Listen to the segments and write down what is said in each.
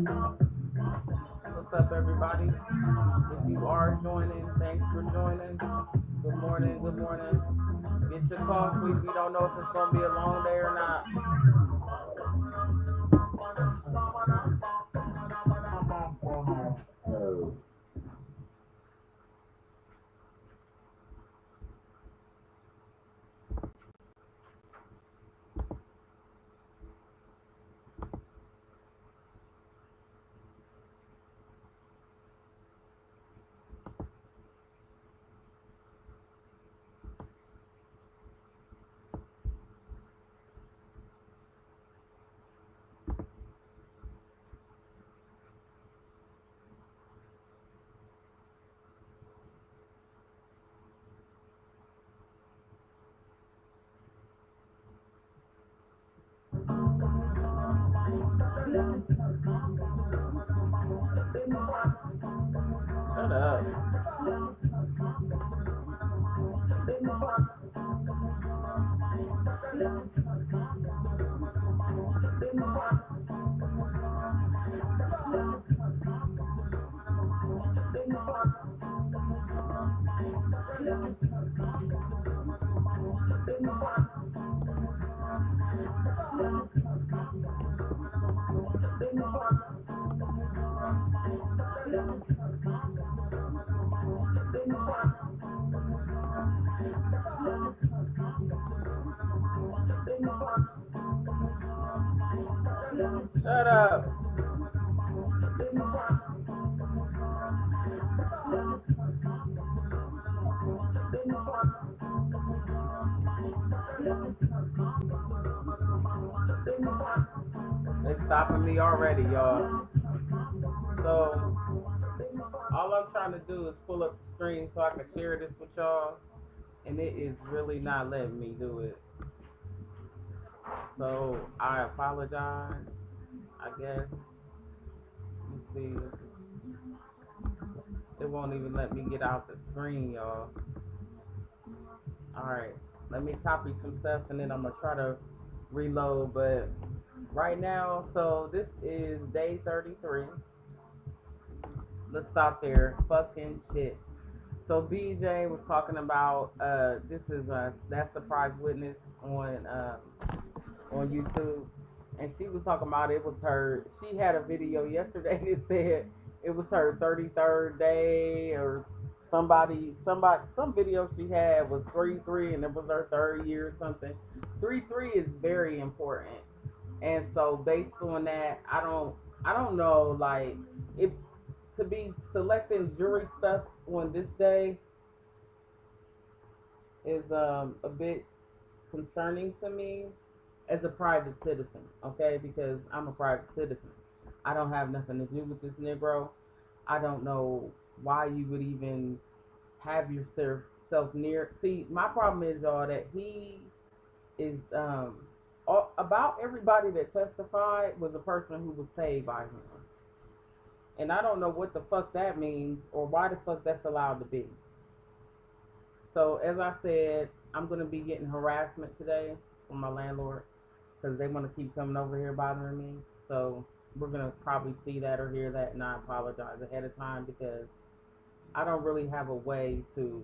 What's up, everybody? If you are joining, thanks for joining. Good morning, good morning. Get your coffee. We don't know if it's going to be a long day or not. Shut up. Shut up. They stopping me already, y'all. So, all I'm trying to do is pull up the screen so I can share this with y'all. And it is really not letting me do it. So, I apologize, I guess. Let me see. It won't even let me get out the screen, y'all. Alright, let me copy some stuff and then I'm going to try to reload. But right now, so this is day 33. Let's stop there. Fucking shit. So BJ was talking about this is that surprise witness on YouTube, and she was talking about it was her. She had a video yesterday that said it was her 33rd day or some video she had was 3-3 and it was her third year or something. 3-3 is very important, and so based on that, I don't know like if to be selecting jury stuff on this day is a bit concerning to me as a private citizen, okay? Because I'm a private citizen. I don't have nothing to do with this Negro. I don't know why you would even have yourself near. See, my problem is, y'all, that he is, about everybody that testified was a person who was paid by him. And I don't know what the fuck that means or why the fuck that's allowed to be. So, as I said, I'm going to be getting harassment today from my landlord because they want to keep coming over here bothering me. So we're going to probably see that or hear that, and I apologize ahead of time because I don't really have a way to,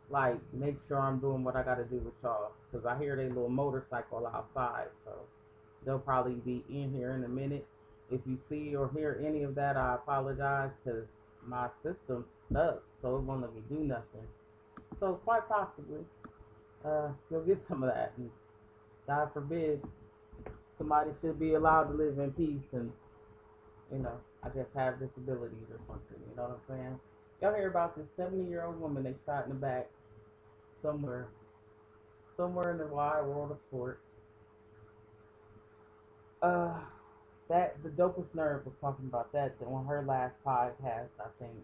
like, make sure I'm doing what I got to do with y'all because I hear they little motorcycle outside. So they'll probably be in here in a minute. If you see or hear any of that, I apologize because my system's stuck, so it won't let me do nothing. So quite possibly, you'll get some of that. And God forbid, somebody should be allowed to live in peace and, I guess have disabilities or something. You know what I'm saying? Y'all hear about this 70-year-old woman they shot in the back somewhere in the wide world of sports. Uh, that the dopest nerve was talking about that on her last podcast, I think.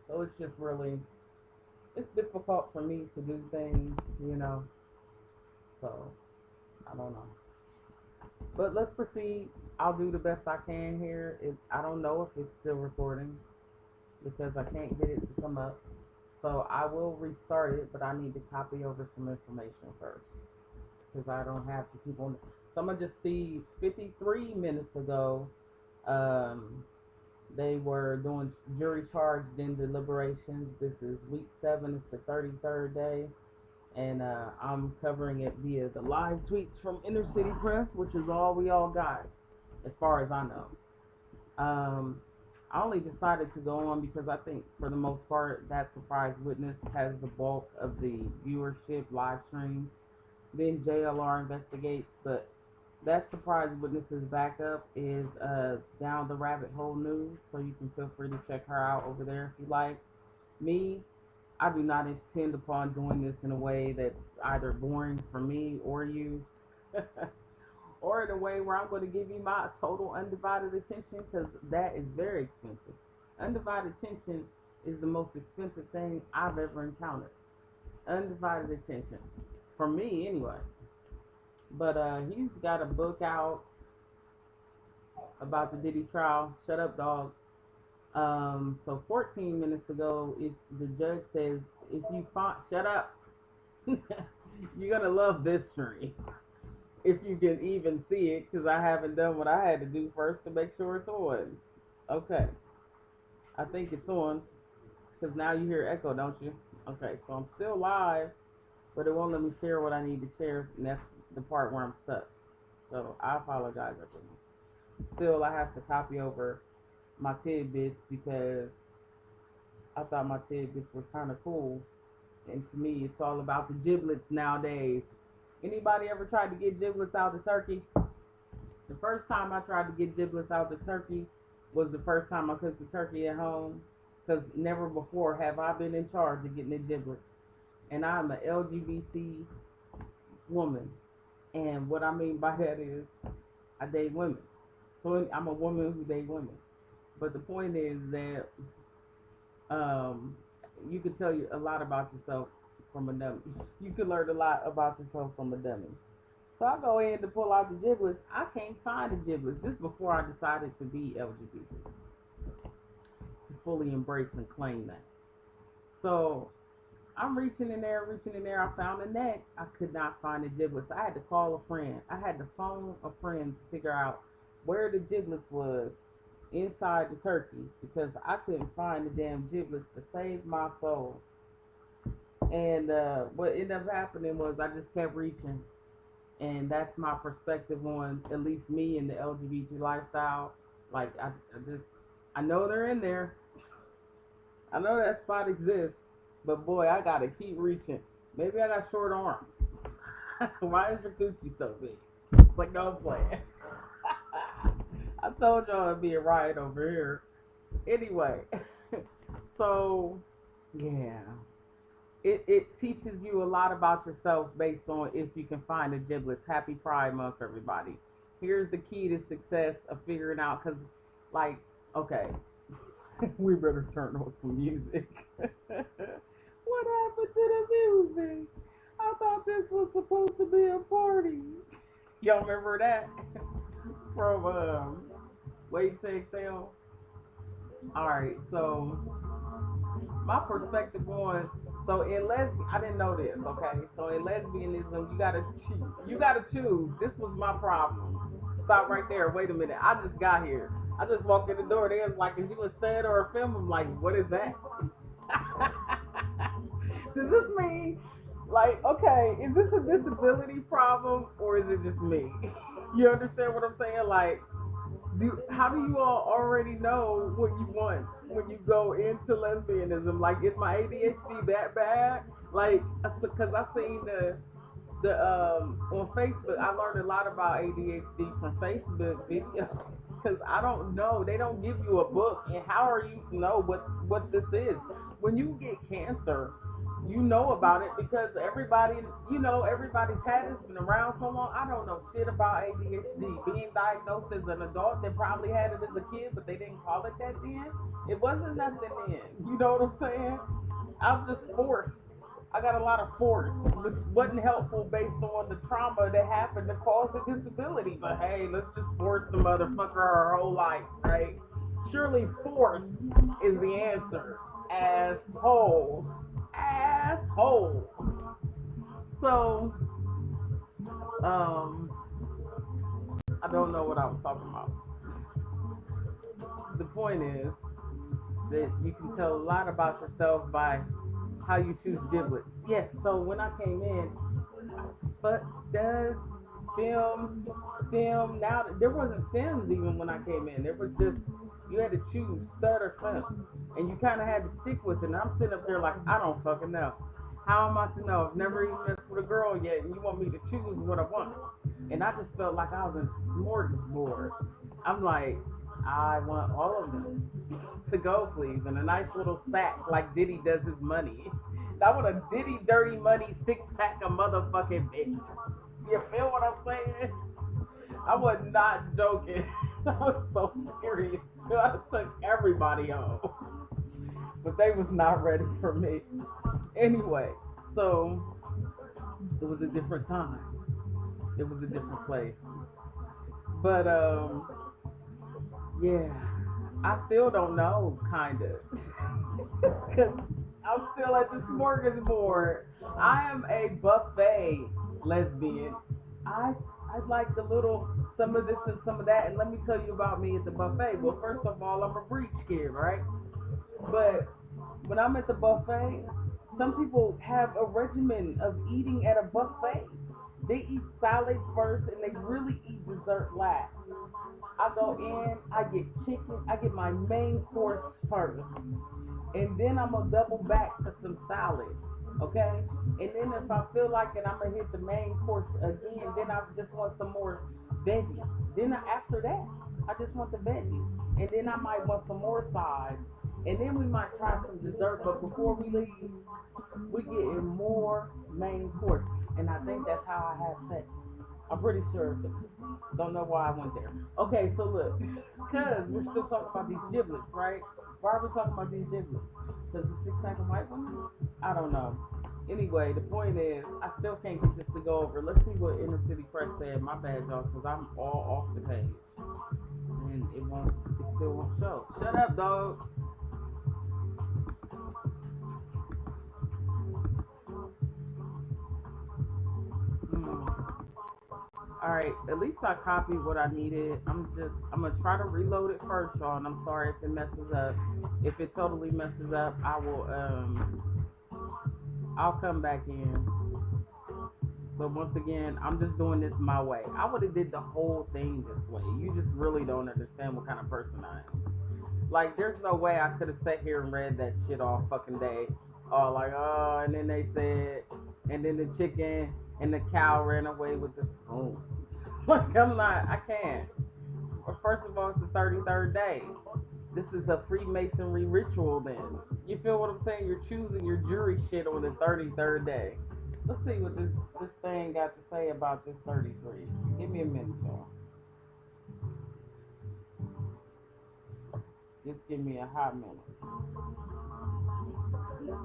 So it's just really, it's difficult for me to do things. So I don't know. But let's proceed. I'll do the best I can here. I don't know if it's still recording because I can't get it to come up. So I will restart it, but I need to copy over some information first because I don't have to keep on. some of just see 53 minutes ago, um, they were doing jury charged in deliberations. This is week 7. It's the 33rd day. And I'm covering it via the live tweets from Inner City Press, which is all we all got, as far as I know. I only decided to go on because I think, for the most part, that surprise witness has the bulk of the viewership live streams. Then JLR investigates, but that surprise witness's backup is Down the Rabbit Hole News, so you can feel free to check her out over there if you like. Me, I do not intend upon doing this in a way that's either boring for me or you, or in a way where I'm going to give you my total undivided attention, because that is very expensive. Undivided attention is the most expensive thing I've ever encountered. Undivided attention. For me, anyway. But he's got a book out about the Diddy trial. Shut up, dog. So 14 minutes ago, if the judge says, if you find, shut up, you're gonna love this stream. If you can even see it, because I haven't done what I had to do first to make sure it's on. Okay, I think it's on, because now you hear echo, don't you? Okay, so I'm still live, but it won't let me share what I need to share, and that's the part where I'm stuck. So I apologize, everyone. Still, I have to copy over my tidbits because I thought my tidbits were kind of cool. And to me, it's all about the giblets nowadays. Anybody ever tried to get giblets out of turkey? The first time I tried to get giblets out of turkey was the first time I cooked the turkey at home. Because never before have I been in charge of getting the giblets. And I'm an LGBT woman. And what I mean by that is I date women. So I'm a woman who dates women. But the point is that you can tell you a lot about yourself from a dummy. You can learn a lot about yourself from a dummy. So I go in to pull out the giblets. I can't find the giblets. This is before I decided to be LGBT, to fully embrace and claim that. So I'm reaching in there. I found the neck. I could not find the giblets. I had to call a friend. I had to phone a friend to figure out where the giblets was inside the turkey, because I couldn't find the damn giblets to save my soul. And what ended up happening was I just kept reaching, and that's my perspective on at least me and the LGBT lifestyle. Like I know they're in there. I know that spot exists, but boy, I gotta keep reaching. Maybe I got short arms. Why is your coochie so big? It's like, no, I'm playing. I told y'all it'd be a riot over here. Anyway, so yeah, it teaches you a lot about yourself based on if you can find the giblets. Happy Pride Month, everybody. Here's the key to success of figuring out, because, like, okay, we better turn on some music. What happened to the music? I thought this was supposed to be a party. Y'all remember that? From Waitin to Exhale. Alright, so my perspective on, so in lesbian, I didn't know this, okay? So in lesbianism, you gotta choose. This was my problem. Stop right there. Wait a minute. I just got here. I just walked in the door. They was like, "Is you a stud or a film?" I'm like, "What is that?" Does this mean, like, okay, is this a disability problem or is it just me? You understand what I'm saying? Like, how do you all already know what you want when you go into lesbianism? Like, is my ADHD that bad? Like, because I seen the on Facebook, I learned a lot about ADHD from Facebook videos. Because I don't know, they don't give you a book, and how are you to know what this is? When you get cancer, you know about it because everybody's had it. It's been around so long. I don't know shit about ADHD. Being diagnosed as an adult, they probably had it as a kid, but they didn't call it that then. It wasn't nothing then. You know what I'm saying? I'm just forced. I got a lot of force, which wasn't helpful based on the trauma that happened to cause the disability. But hey, let's just force the motherfucker her whole life, right? Surely force is the answer. Assholes. Assholes. So, I don't know what I was talking about. The point is that you can tell a lot about yourself by how you choose giblets. Yes, so when I came in, but stud, film, stem. Now there wasn't stems even when I came in. There was just you had to choose stud or stem, and you kind of had to stick with it. And I'm sitting up there like I don't fucking know. How am I to know? I've never even messed with a girl yet, and you want me to choose what I want. And I just felt like I was in a smorgasbord. I'm like, I want all of them to go, please, in a nice little sack like Diddy does his money. I want a Diddy Dirty Money 6 pack of motherfucking bitches. You feel what I'm saying? I was not joking. I was so serious. I took everybody home, but they was not ready for me. Anyway, so it was a different time. It was a different place. But yeah, I still don't know, kinda, because I'm still at the smorgasbord. I am a buffet lesbian. I I like the little some of this and some of that, and let me tell you about me at the buffet. Well, first of all, I'm a breech kid, right? But when I'm at the buffet, some people have a regimen of eating at a buffet. They eat salad first and they really eat dessert last. I go in, I get chicken, I get my main course first, and then I'm gonna double back to some salad, okay? And then if I feel like it, I'm gonna hit the main course again. Then I just want some more veggies. Then after that, I just want the veggies, and then I might want some more sides, and then we might try some dessert. But before we leave, we get in more main course, and I think that's how I have sex. I'm pretty sure. Don't know why I went there. Okay, so look, because we're still talking about these giblets, right? Why are we talking about these giblets? Because the 6 pack of white women? I don't know. Anyway, the point is, I still can't get this to go over. Let's see what Inner City Press said. My bad, y'all, because I'm all off the page. And it still won't show. Shut up, dog. Hmm. All right, at least I copied what I needed. I'm gonna try to reload it first, y'all, and I'm sorry if it messes up. If it totally messes up, I'll come back in. But once again, I'm just doing this my way. I would have did the whole thing this way. You just really don't understand what kind of person I am. Like, there's no way I could have sat here and read that shit all fucking day. Oh, like, oh, and then they said, and then the chicken and the cow ran away with the spoon. Like, I'm not, I can't. Well, first of all, it's the 33rd day. This is a Freemasonry ritual then. You feel what I'm saying? You're choosing your jury shit on the 33rd day. Let's see what this thing got to say about this 33. Give me a minute, y'all. Just give me a hot minute.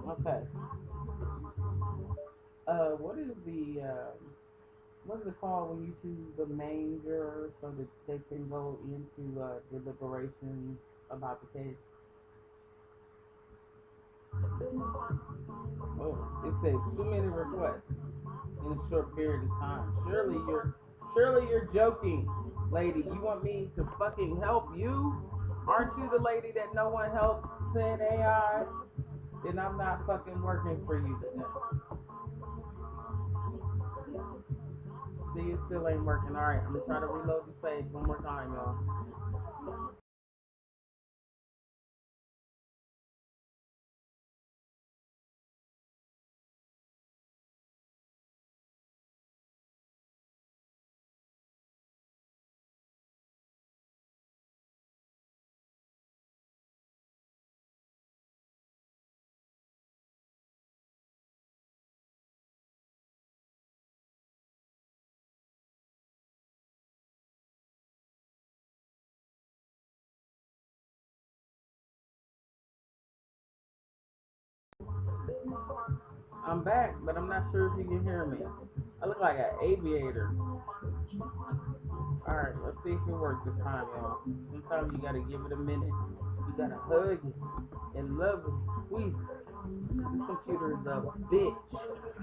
Okay. What is it called when you choose the main juror so that they can go into deliberations about the case? Oh, it says too many requests in a short period of time. Surely you're joking, lady. You want me to fucking help you? Aren't you the lady that no one helps send AI? Then I'm not fucking working for you today. See, it still ain't working. Alright, I'm gonna try to reload the page one more time, y'all. I'm back, but I'm not sure if you can hear me. I look like an aviator. Alright, let's see if it works this time, y'all. Sometimes you gotta give it a minute. You gotta hug it and love it, squeeze it. This computer is a bitch.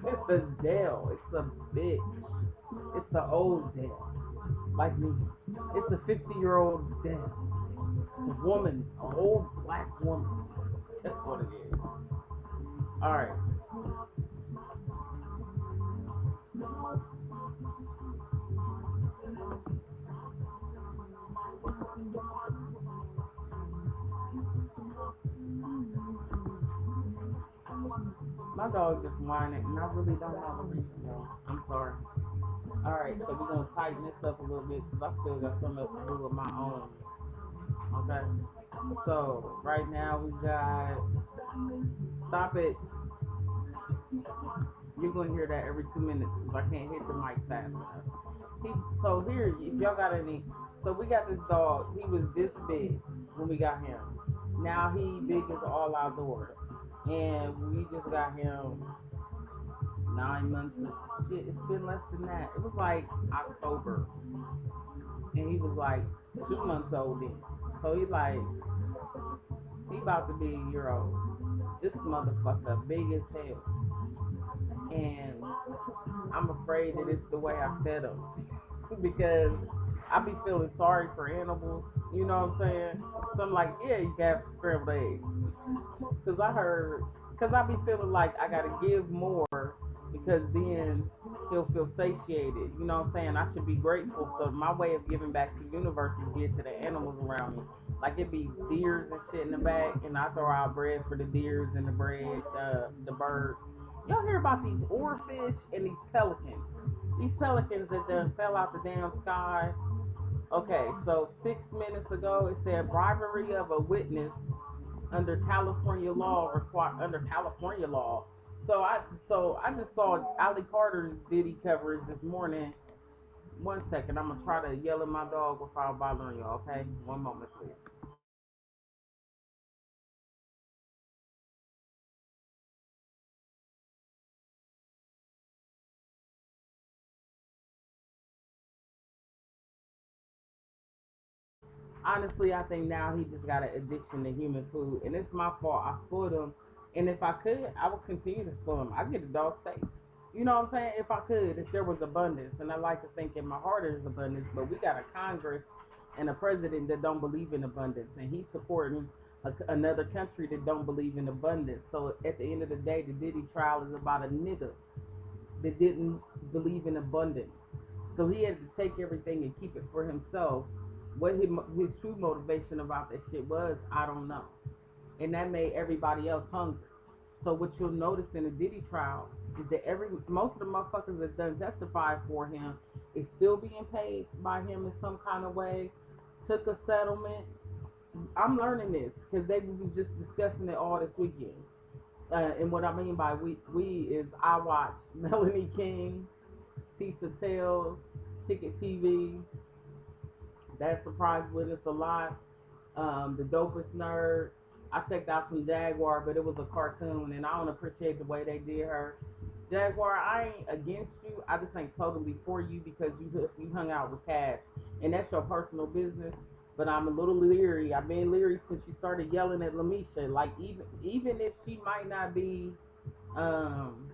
It's a Dell. It's a bitch. It's an old Dell. like me. It's a 50-year-old death. It's a woman, an old black woman. That's what it is. All right. My dog just whining, and I really don't know the reason, though. I'm sorry. All right, so we're gonna tighten this up a little bit because I still got something else to do with my own. Okay. So right now we got stop it. You're gonna hear that every 2 minutes because I can't hit the mic fast enough. He, so here, if y'all got any, so we got this dog. He was this big when we got him. Now he big as all outdoors, and we just got him 9 months. Shit, it's been less than that. It was like October, and he was like 2 months old then. So he about to be a year old. This motherfucker big as hell, and I'm afraid that it's the way I fed him because I be feeling sorry for animals. You know what I'm saying? So I'm like, yeah, you can have scrambled eggs. Cause I heard, cause I be feeling like I gotta give more because then he'll feel satiated. You know what I'm saying? I should be grateful. So my way of giving back to the universe is give to the animals around me. Like it be deers and shit in the back, and I throw out bread for the deers and the birds. Y'all hear about these oarfish and these pelicans? These pelicans that done fell out the damn sky. Okay, so 6 minutes ago it said bribery of a witness under California law under California law. So I just saw Ali Carter's Diddy coverage this morning. One second, I'm gonna try to yell at my dog without bothering you. Okay, one moment, please. Honestly, I think now he just got an addiction to human food, and it's my fault. I spoiled him, and if I could, I would continue to spoil him. I get a dog steaks. You know what I'm saying? If I could, if there was abundance, and I like to think in my heart there's abundance, but we got a Congress and a president that don't believe in abundance, and he's supporting another country that don't believe in abundance. So at the end of the day, the Diddy trial is about a nigga that didn't believe in abundance. So he had to take everything and keep it for himself. What his true motivation about that shit was, I don't know. And that made everybody else hungry. So what you'll notice in the Diddy trial is that most of the motherfuckers that done testified for him is still being paid by him in some kind of way. Took a settlement. I'm learning this because they was just discussing it all this weekend. And what I mean by we is I watch Melanie King, Tisa Tales, Ticket TV. That surprised with us a lot. The dopest nerd. I checked out some Jaguar, but it was a cartoon, and I don't appreciate the way they did her. Jaguar, I ain't against you. I just ain't totally for you because you hung out with Cash, and that's your personal business. But I'm a little leery. I've been leery since you started yelling at Lamisha. Like even if she might not be um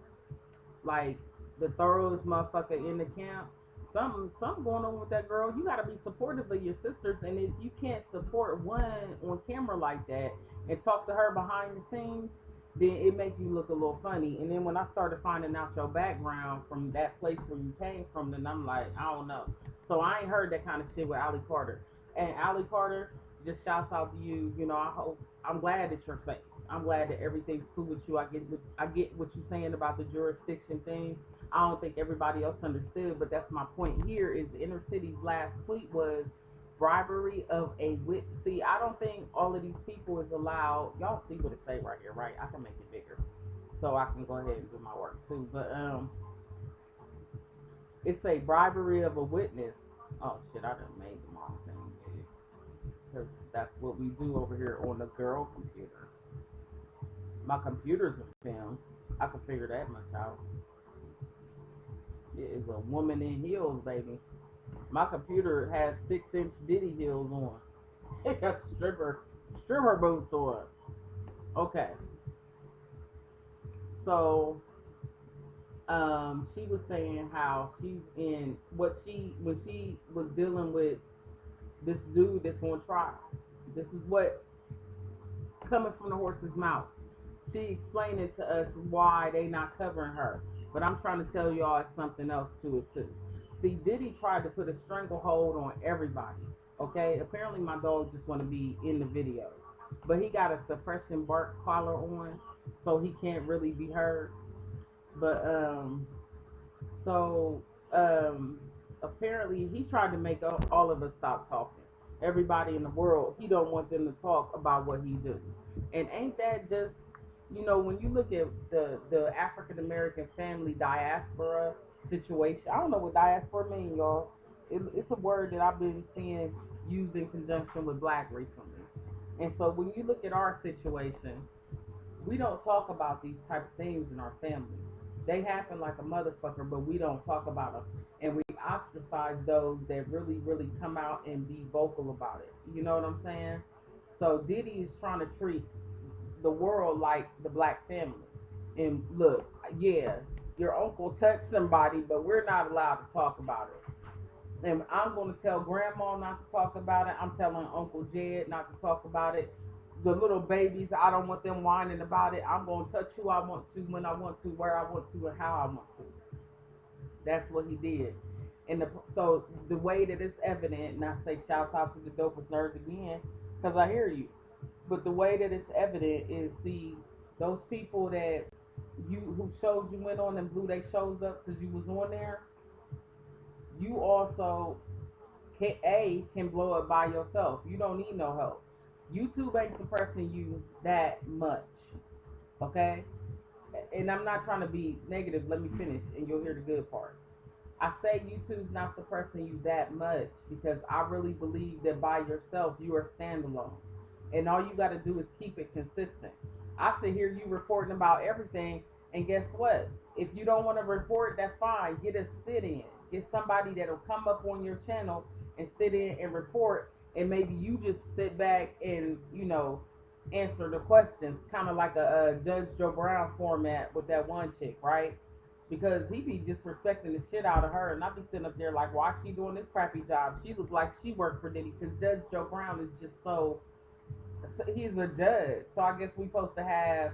like the thoroughest motherfucker in the camp. Something going on with that girl. You gotta be supportive of your sisters, and if you can't support one on camera like that and talk to her behind the scenes, then it makes you look a little funny. And then when I started finding out your background from that place where you came from, then I'm like, I don't know. So I ain't heard that kind of shit with Ali Carter. And Ali Carter, just shouts out to you. You know, I'm glad that you're safe. I'm glad that everything's cool with you. I get what you're saying about the jurisdiction thing. I don't think everybody else understood, but that's my point here is Inner City's last tweet was bribery of a wit. See, I don't think all of these people is allowed. Y'all see what it say right here, right? I can make it bigger so I can go ahead and do my work too. But it's a bribery of a witness. Oh shit, I done made the wrong thing, because that's what we do over here on the girl computer. My computer's a film. I can figure that much out. It is a woman in heels, baby. My computer has 6-inch Diddy heels on. It got stripper boots on. Okay. So She was saying how she's in what she when she was dealing with this dude that's on trial. This is what coming from the horse's mouth. She explained it to us why they not covering her. But I'm trying to tell y'all something else to it too. See, Diddy tried to put a stranglehold on everybody. Okay? Apparently my dog just wanna be in the video. But he got a suppression bark collar on, so he can't really be heard. But so um, apparently he tried to make all of us stop talking. Everybody in the world, he don't want them to talk about what he do. And ain't that just, when you look at the African American family diaspora situation? I don't know what diaspora mean, y'all. It's a word that I've been seeing used in conjunction with black recently. And so when you look at our situation, we don't talk about these type of things in our family. They happen like a motherfucker, but we don't talk about them. And we ostracize those that really, really come out and be vocal about it. You know what I'm saying? So Diddy is trying to treat the world like the black family. And look, yeah, your uncle touched somebody, but we're not allowed to talk about it. And I'm going to tell grandma not to talk about it. I'm telling Uncle Jed not to talk about it. The little babies, I don't want them whining about it. I'm going to touch who I want to, when I want to, where I want to, and how I want to. That's what he did. And so the way that it's evident, and I say shout out to the dopest nerds again, because I hear you. But the way that it's evident is, see, those people that who shows you went on and blew their shows up because you was on there, you also can blow it by yourself. You don't need no help. YouTube ain't suppressing you that much, okay? And I'm not trying to be negative. Let me finish, and you'll hear the good part. I say YouTube's not suppressing you that much because I really believe that by yourself you are standalone, and all you got to do is keep it consistent. I should hear you reporting about everything, and guess what? If you don't want to report, that's fine. Get a sit-in. Get somebody that'll come up on your channel and sit in and report, and maybe you just sit back and answer the questions, kind of like a Judge Joe Brown format with that one chick, right? Because he be disrespecting the shit out of her, and I be sitting up there like, why she doing this crappy job? She looks like she worked for Diddy, because Judge Joe Brown is just he's a judge, so I guess we supposed to have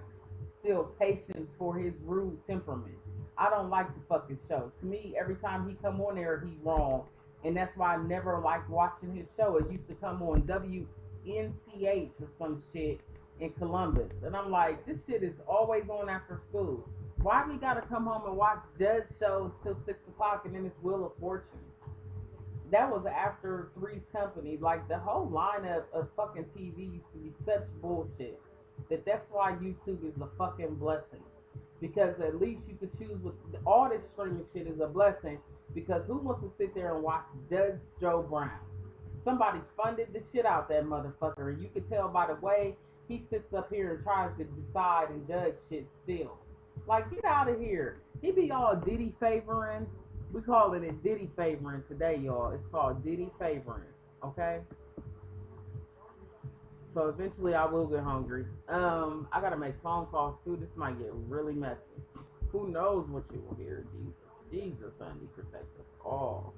still patience for his rude temperament. I don't like the fucking show. To me, every time he come on there, he wrong, and that's why I never liked watching his show. It used to come on WNCH or some shit in Columbus, and I'm like, this shit is always on after school. Why we gotta come home and watch judge shows till 6 o'clock and then it's Wheel of Fortune? That was after Three's Company. Like, the whole lineup of fucking TV used to be such bullshit that's why YouTube is a fucking blessing. Because at least you could choose with all this streaming shit is a blessing. Because who wants to sit there and watch Judge Joe Brown? Somebody funded the shit out that motherfucker, and you can tell by the way he sits up here and tries to decide and judge shit still. Like, get out of here. He be all Diddy favoring. We call it a Diddy favoring today, y'all. It's called Diddy favoring, okay? So eventually I will get hungry. I gotta make phone calls too. This might get really messy. Who knows what you will hear, Jesus. Jesus, honey, protect us all.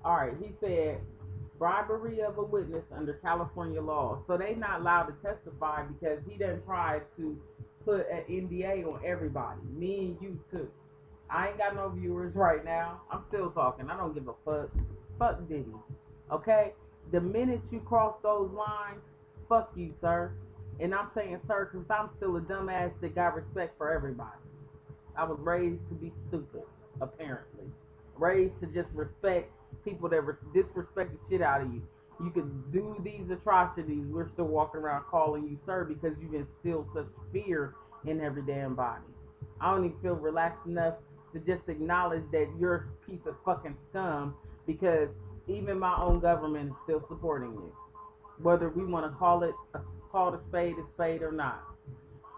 Alright, he said, bribery of a witness under California law. So they not allowed to testify because he done tried to put an NDA on everybody. Me and you too. I ain't got no viewers right now. I'm still talking. I don't give a fuck. Fuck Diddy. Okay? The minute you cross those lines, fuck you, sir. And I'm saying sir because I'm still a dumbass that got respect for everybody. I was raised to be stupid, apparently. Raised to just respect people that disrespect the shit out of you. You could do these atrocities. We're still walking around calling you sir because you've instilled such fear in every damn body. I don't even feel relaxed enough to just acknowledge that you're a piece of fucking scum because even my own government is still supporting you. Whether we want to call a spade or not.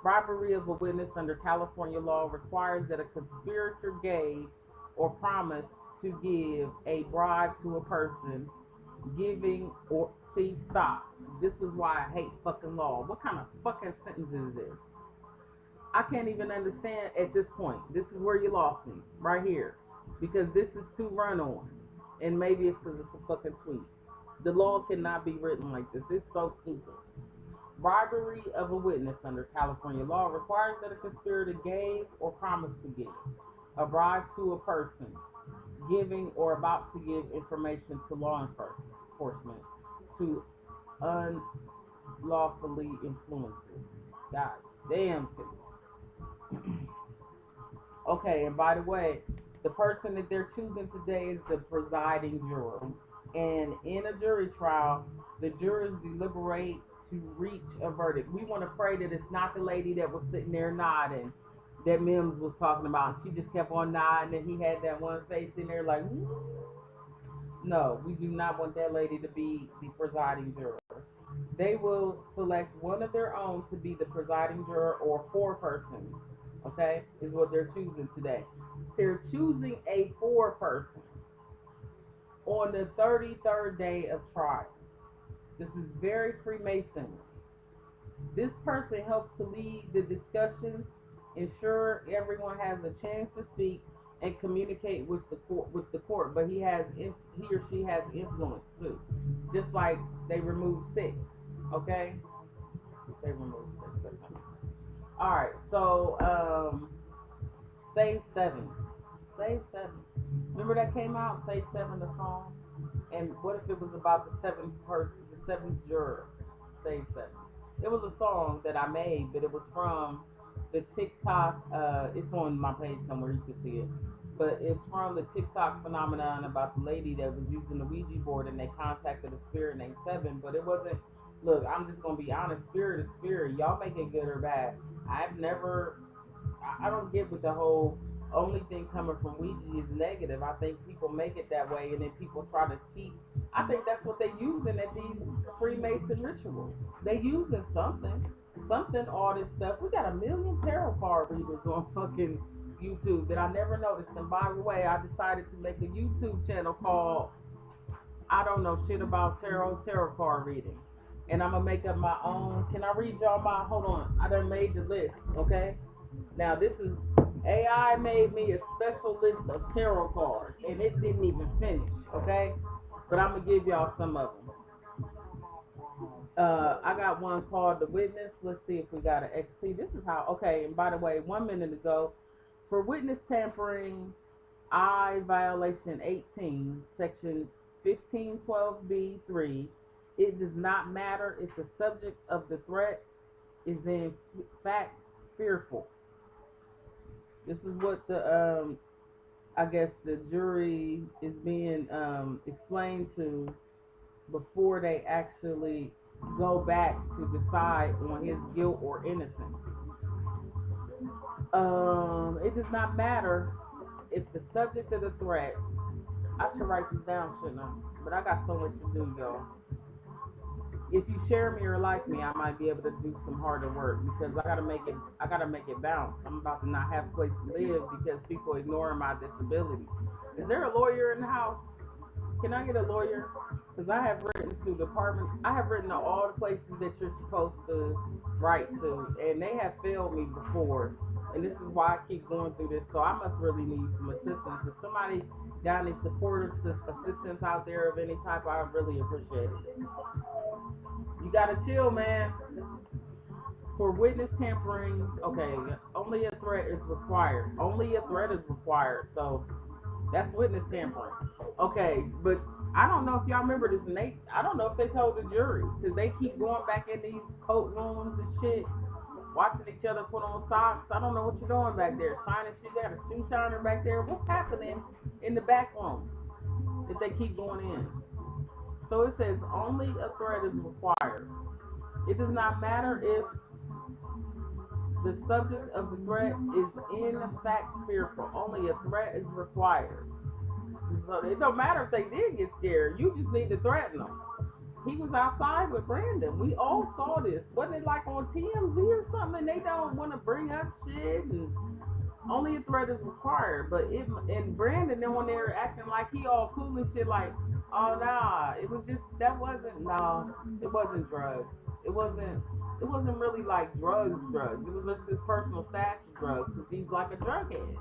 Bribery of a witness under California law requires that a conspirator gave or promised to give a bribe to a person giving or stop. This is why I hate fucking law. What kind of fucking sentence is this? I can't even understand at this point. This is where you lost me, right here. Because this is too run on. And maybe it's because it's a fucking tweet. The law cannot be written like this. It's so stupid. Bribery of a witness under California law requires that a conspirator gave or promised to give a bribe to a person giving or about to give information to law enforcement to unlawfully influence it. God damn. Okay, and by the way, the person that they're choosing today is the presiding juror. And in a jury trial, the jurors deliberate to reach a verdict. We want to pray that it's not the lady that was sitting there nodding that Mims was talking about. She just kept on nodding, and he had that one face in there like, no, we do not want that lady to be the presiding juror. They will select one of their own to be the presiding juror or four-person, okay, is what they're choosing today. They're choosing a four-person on the 33rd day of trial. This is very Freemason. This person helps to lead the discussions, ensure everyone has a chance to speak, and communicate with the court. But he or she has influence too. Just like they removed 6, okay? They removed 6. All right, so Save 7. Save 7. Remember that came out, Save 7, the song? And what if it was about the seventh juror, Save 7? It was a song that I made, but it was from the TikTok, it's on my page somewhere, you can see it. But it's from the TikTok phenomenon about the lady that was using the Ouija board and they contacted a spirit named Seven, but it wasn't, look, I'm just going to be honest, spirit is spirit. Y'all make it good or bad. I don't get with the whole only thing coming from Ouija is negative. I think people make it that way and then people try to cheat. I think that's what they using at these Freemason rituals. They using something, all this stuff. We got a million tarot card readers on fucking YouTube that I never noticed. And by the way, I decided to make a YouTube channel called I don't know shit about tarot card reading. And I'm gonna make up my own. Can I read y'all hold on, I done made the list, okay? Now this is AI made me a special list of tarot cards, and it didn't even finish, okay? But I'm gonna give y'all some of them. I got one called The Witness. Let's see if we got an XC. This is how, okay, and by the way, 1 minute ago, for witness tampering, I violation 18, section 1512B3, it does not matter if the subject of the threat is in fact fearful. This is what the I guess the jury is being explained to before they actually go back to decide on his guilt or innocence. It does not matter if the subject of the threat. I should write this down, shouldn't I? But I got so much to do, y'all. If you share me or like me, I might be able to do some harder work because I gotta make it bounce. I'm about to not have a place to live because people ignoring my disability. Is there a lawyer in the house? Can I get a lawyer? Because I have written to department. I have written to all the places that you're supposed to write to, and they have failed me before. And this is why I keep going through this. So I must really need some assistance. If somebody got any supportive assistance out there of any type, I really appreciate it. You gotta chill, man. For witness tampering, okay, only a threat is required. Only a threat is required. So that's witness tampering. Okay, but I don't know if y'all remember this, and I don't know if they told the jury, because they keep going back in these coat rooms and shit, watching each other put on socks. I don't know what you're doing back there. Shining shit, they got a shoe shiner back there. What's happening in the back room if they keep going in? So it says only a threat is required. It does not matter if the subject of the threat is in fact fearful. Only a threat is required. So it don't matter if they did get scared. You just need to threaten them. He was outside with Brandon. We all saw this. Wasn't it like on TMZ or something? And they don't want to bring up shit. And only a threat is required. But and Brandon then when they were acting like he all cool and shit, like, oh nah, it was just it wasn't drugs. It wasn't it wasn't really like drugs. It was just his personal stash of drugs because he's like a drug head.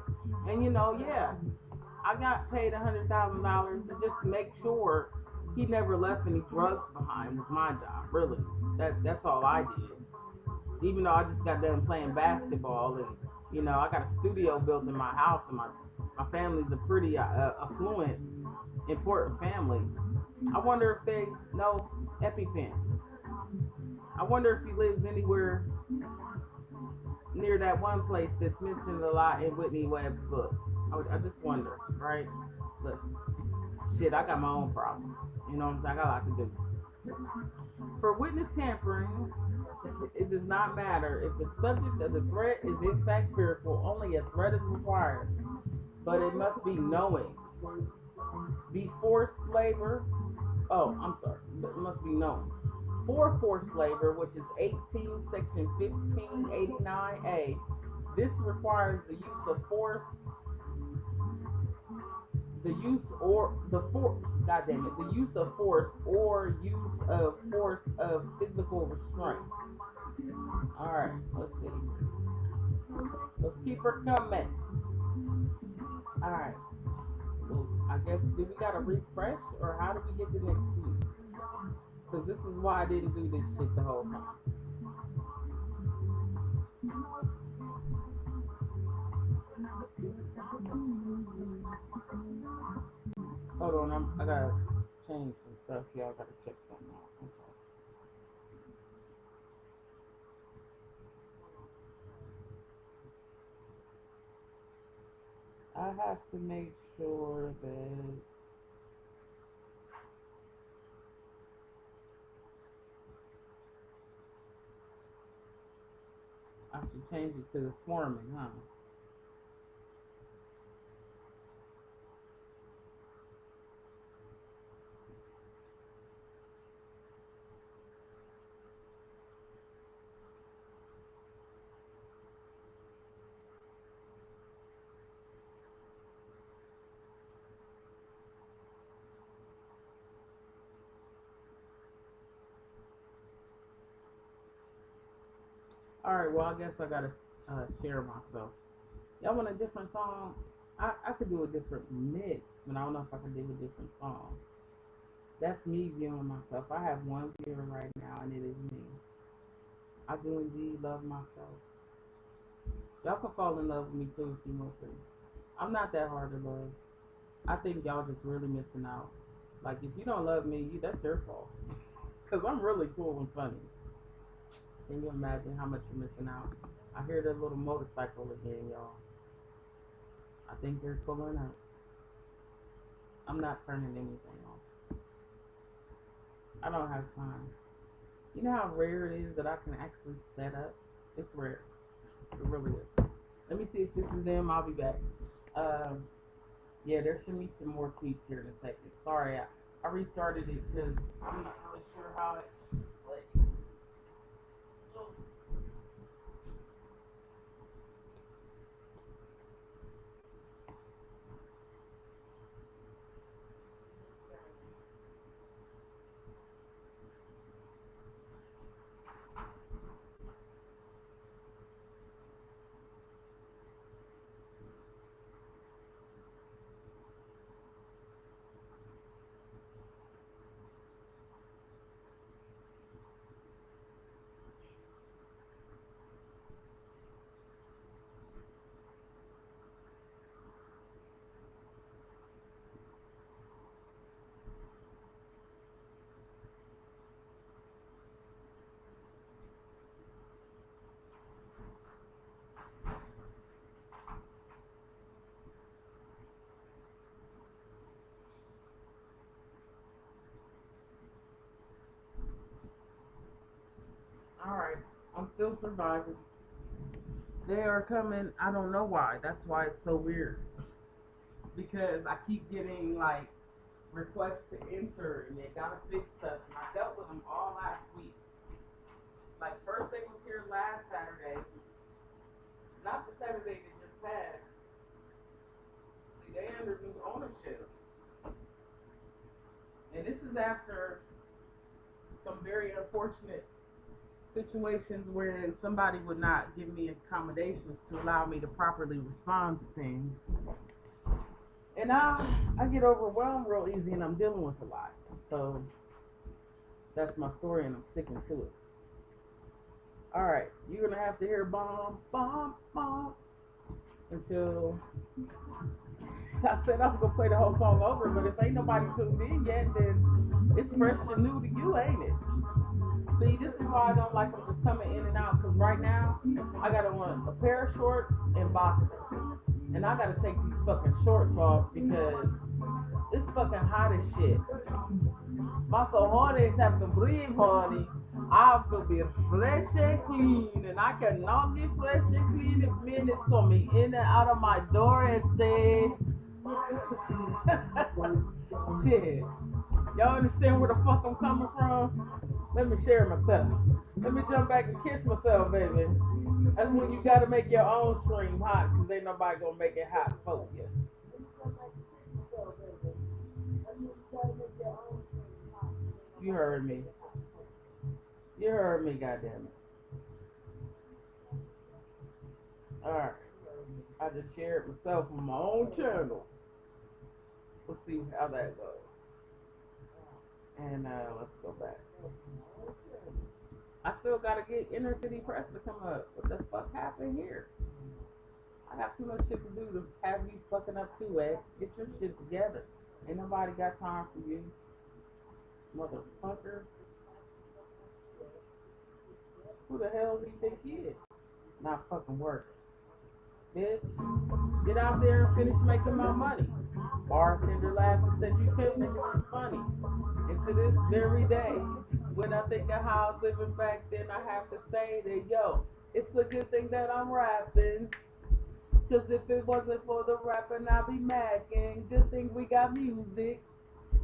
And yeah, I got paid $100,000 to just make sure he never left any drugs behind. Was my job, really. That's all I did. Even though I just got done playing basketball, and I got a studio built in my house, and my family's a pretty affluent, important family. I wonder if they know EpiPen. I wonder if he lives anywhere near that one place that's mentioned a lot in Whitney Webb's book. I just wonder, right? Look, shit, I got my own problems. You know what I'm saying? I got a lot to do. For witness tampering, it does not matter if the subject of the threat is in fact fearful. Only a threat is required, but it must be knowing. Be forced labor. Oh, I'm sorry. It must be knowing. For forced labor, which is 18 section 1589A, this requires the use of force, the use or the force, God damn it, the use of force or use of force of physical restraint. All right, let's see. Let's keep her coming. All right. Well, I guess, do we gotta refresh, or how do we get to next week? Because this is why I didn't do this shit the whole time. Hold on, I gotta change some stuff. Y'all gotta check something out. Okay. I have to make sure that I should change it to the foreman, huh? Alright, well, I guess I gotta share myself. Y'all want a different song? I could do a different mix, but I don't know if I can do a different song. That's me viewing myself. I have one viewer right now, and it is me. I do indeed love myself. Y'all can fall in love with me too if you want to. I'm not that hard to love. I think y'all just really missing out. Like, if you don't love me, that's your fault. Because I'm really cool and funny. Can you imagine how much you're missing out? I hear that little motorcycle again, y'all. I think they're pulling up. I'm not turning anything off. I don't have time. You know how rare it is that I can actually set up? It's rare. It really is. Let me see if this is them. I'll be back. Yeah, there should be some more tweets here in a second. Sorry, I restarted it because I'm not really sure how it plays. Alright, I'm still surviving. They are coming. I don't know why. That's why it's so weird. Because I keep getting, like, requests to enter, and they gotta fix stuff. And I dealt with them all last week. Like, first they was here last Saturday. Not the Saturday that just passed. See, they under new ownership. And this is after some very unfortunate situations where somebody would not give me accommodations to allow me to properly respond to things. And I get overwhelmed real easy and I'm dealing with a lot. So that's my story and I'm sticking to it. Alright, you're gonna have to hear bomb, bomb, bomb until I said I was gonna play the whole song over, but if ain't nobody tuned in yet, then it's fresh and new to you, ain't it? See, this is why I don't like them just coming in and out, because right now, I got on a pair of shorts and boxers. And I gotta take these fucking shorts off because it's fucking hot as shit. My cojones have to breathe, honey. I have to be fresh and clean, and I cannot get fresh and clean if men is coming in and out of my door and say, shit. Y'all understand where the fuck I'm coming from? Let me share myself. Let me jump back and kiss myself, baby. That's when you gotta make your own stream hot, because ain't nobody gonna make it hot for you. You heard me. You heard me, goddammit. Alright. I just shared myself on my own channel. Let's see how that goes. And let's go back. I still gotta get inner city press to come up. What the fuck happened here? I got too much shit to do to have you fucking up too, X. Get your shit together. Ain't nobody got time for you. Motherfucker. Who the hell do you think he is? Not fucking working. Bitch, get out there and finish making my money. Bartender laughed and said you couldn't make it funny. And to this very day, when I think of how I was living back then, I have to say that, yo, it's a good thing that I'm rapping. Cause if it wasn't for the rapping, I'd be macking. Good thing we got music.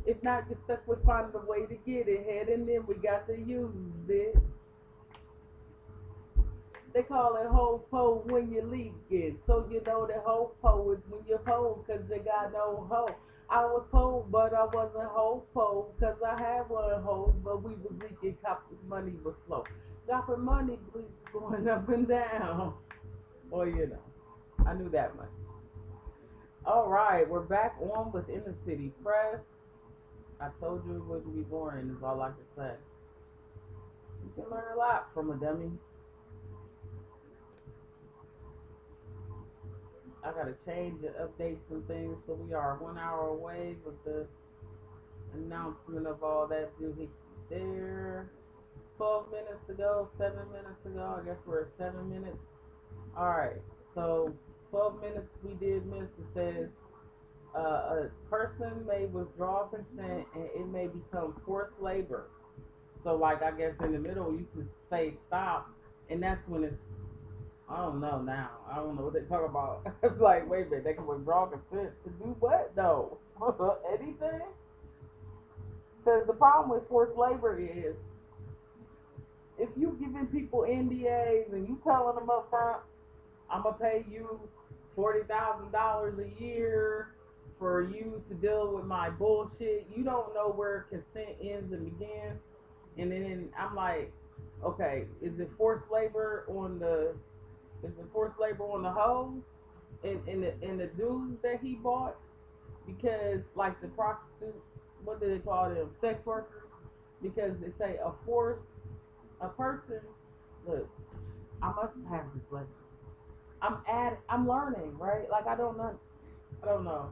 If not, you're stuck with finding a way to get ahead, and then we got to use it. They call it ho-po when you're leaking. So you know that ho-po is when you're po, cause you got no hoe. I was po, but I wasn't ho-po, cause I had one hoe, but we was leaking, copper's money was slow. Copper money was going up and down. Well, you know, I knew that much. Alright, we're back on with Inner City Press. I told you it wouldn't be boring, is all I can say. You can learn a lot from a dummy. I gotta change and update some things, so we are 1 hour away with the announcement of all that doohickey there. 12 minutes ago, 7 minutes ago, I guess we're at 7 minutes. Alright, so 12 minutes we did miss. It says a person may withdraw consent and it may become forced labor. So like I guess in the middle you can say stop, and that's when it's, I don't know now. I don't know what they talk about. It's like, wait a minute, they can withdraw consent to do what though? Anything? Because the problem with forced labor is if you giving people NDAs and you telling them up front, I'm gonna pay you $40,000 a year for you to deal with my bullshit. You don't know where consent ends and begins. And then I'm like, okay, is it forced labor on the hoes and the dudes that he bought? Because like the prostitute, what do they call them? Sex workers? Because they say a person. Look, I must have this lesson. I'm learning, right? Like I don't know. All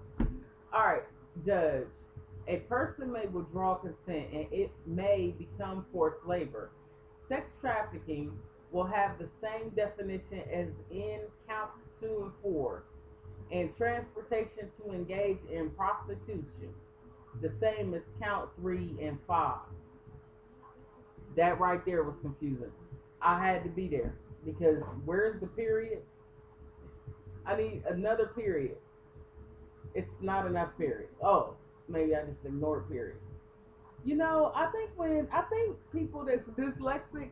right, judge. A person may withdraw consent and it may become forced labor. Sex trafficking will have the same definition as in counts 2 and 4, and transportation to engage in prostitution, the same as count 3 and 5. That right there was confusing. I had to be there because where's the period? I need another period. It's not enough period. Oh, maybe I just ignored period. You know, I think people that's dyslexic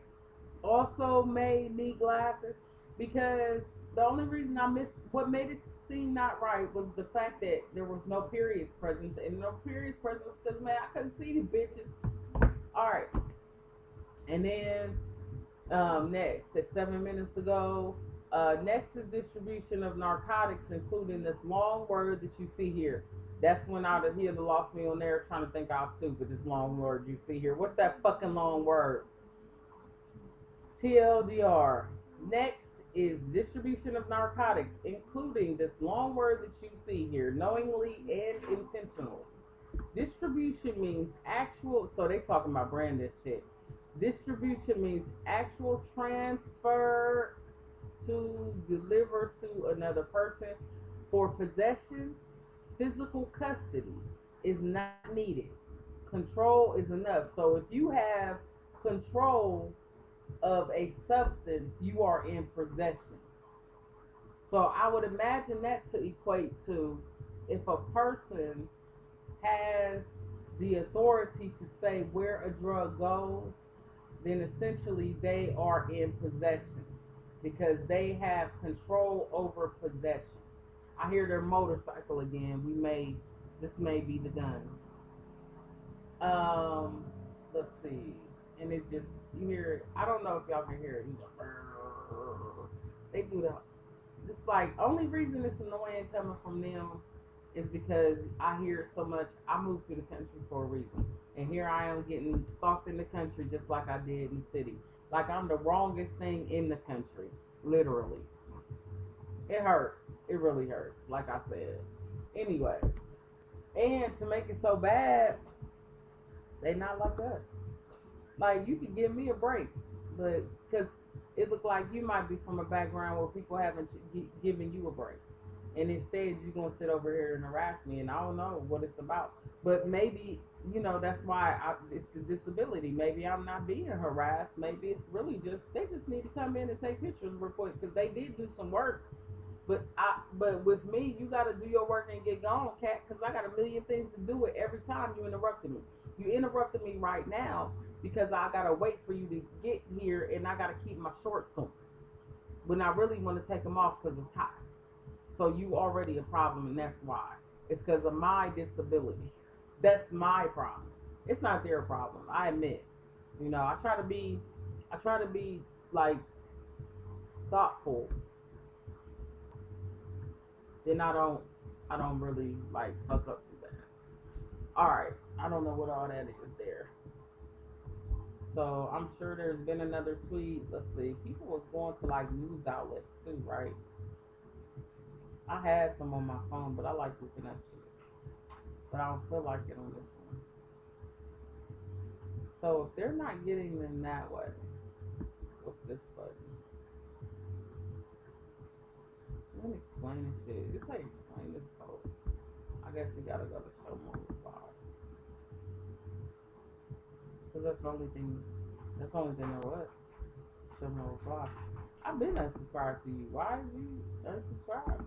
also may need glasses, because the only reason I missed what made it seem not right was the fact that there was no periods present, and no periods present because man, I couldn't see the bitches. All right, and then Next, at 7 minutes ago. Next is distribution of narcotics, including this long word that you see here. That's when I'd have here lost me on there trying to think how stupid this long word you see here. What's that fucking long word? TLDR. Next is distribution of narcotics, including this long word that you see here, knowingly and intentionally. Distribution means actual, so they talking about brand this shit. Distribution means actual transfer to deliver to another person. For possession, physical custody is not needed. Control is enough. So if you have control of a substance, you are in possession. So I would imagine that to equate to if a person has the authority to say where a drug goes, then essentially they are in possession because they have control over possession. I hear their motorcycle again. This may be the gun. Um, let's see. And it just, you hear it. I don't know if y'all can hear it. They do that. It's like, only reason it's annoying coming from them is because I hear it so much. I moved to the country for a reason. And here I am getting stalked in the country just like I did in the city. Like I'm the wrongest thing in the country. Literally. It hurts. It really hurts, like I said. Anyway. And to make it so bad, they not like us. Like, you can give me a break, but because it look like you might be from a background where people haven't given you a break, and instead you're gonna sit over here and harass me, and I don't know what it's about. But maybe that's why it's the disability. Maybe I'm not being harassed. Maybe it's really just they just need to come in and take pictures real quick because they did do some work. But with me, you got to do your work and get gone, cat, because I got a million things to do with every time you interrupted me. You interrupted me right now because I got to wait for you to get here and I got to keep my shorts on. When I really want to take them off because it's hot. So you already a problem and that's why. It's because of my disability. That's my problem. It's not their problem. I admit. I try to be like thoughtful. Then I don't really like fuck up to that. Alright, I don't know what all that is there. So I'm sure there's been another tweet. Let's see. People was going to like news outlets too, right? I had some on my phone, but I like looking at shit. But I don't feel like it on this one. So if they're not getting them that way, what's this button? Let me explain this shit. It's like explain this code. I guess we gotta go to show more reply. Cause that's the only thing there was. Show more reply. I've been unsubscribed to you. Why are you unsubscribed?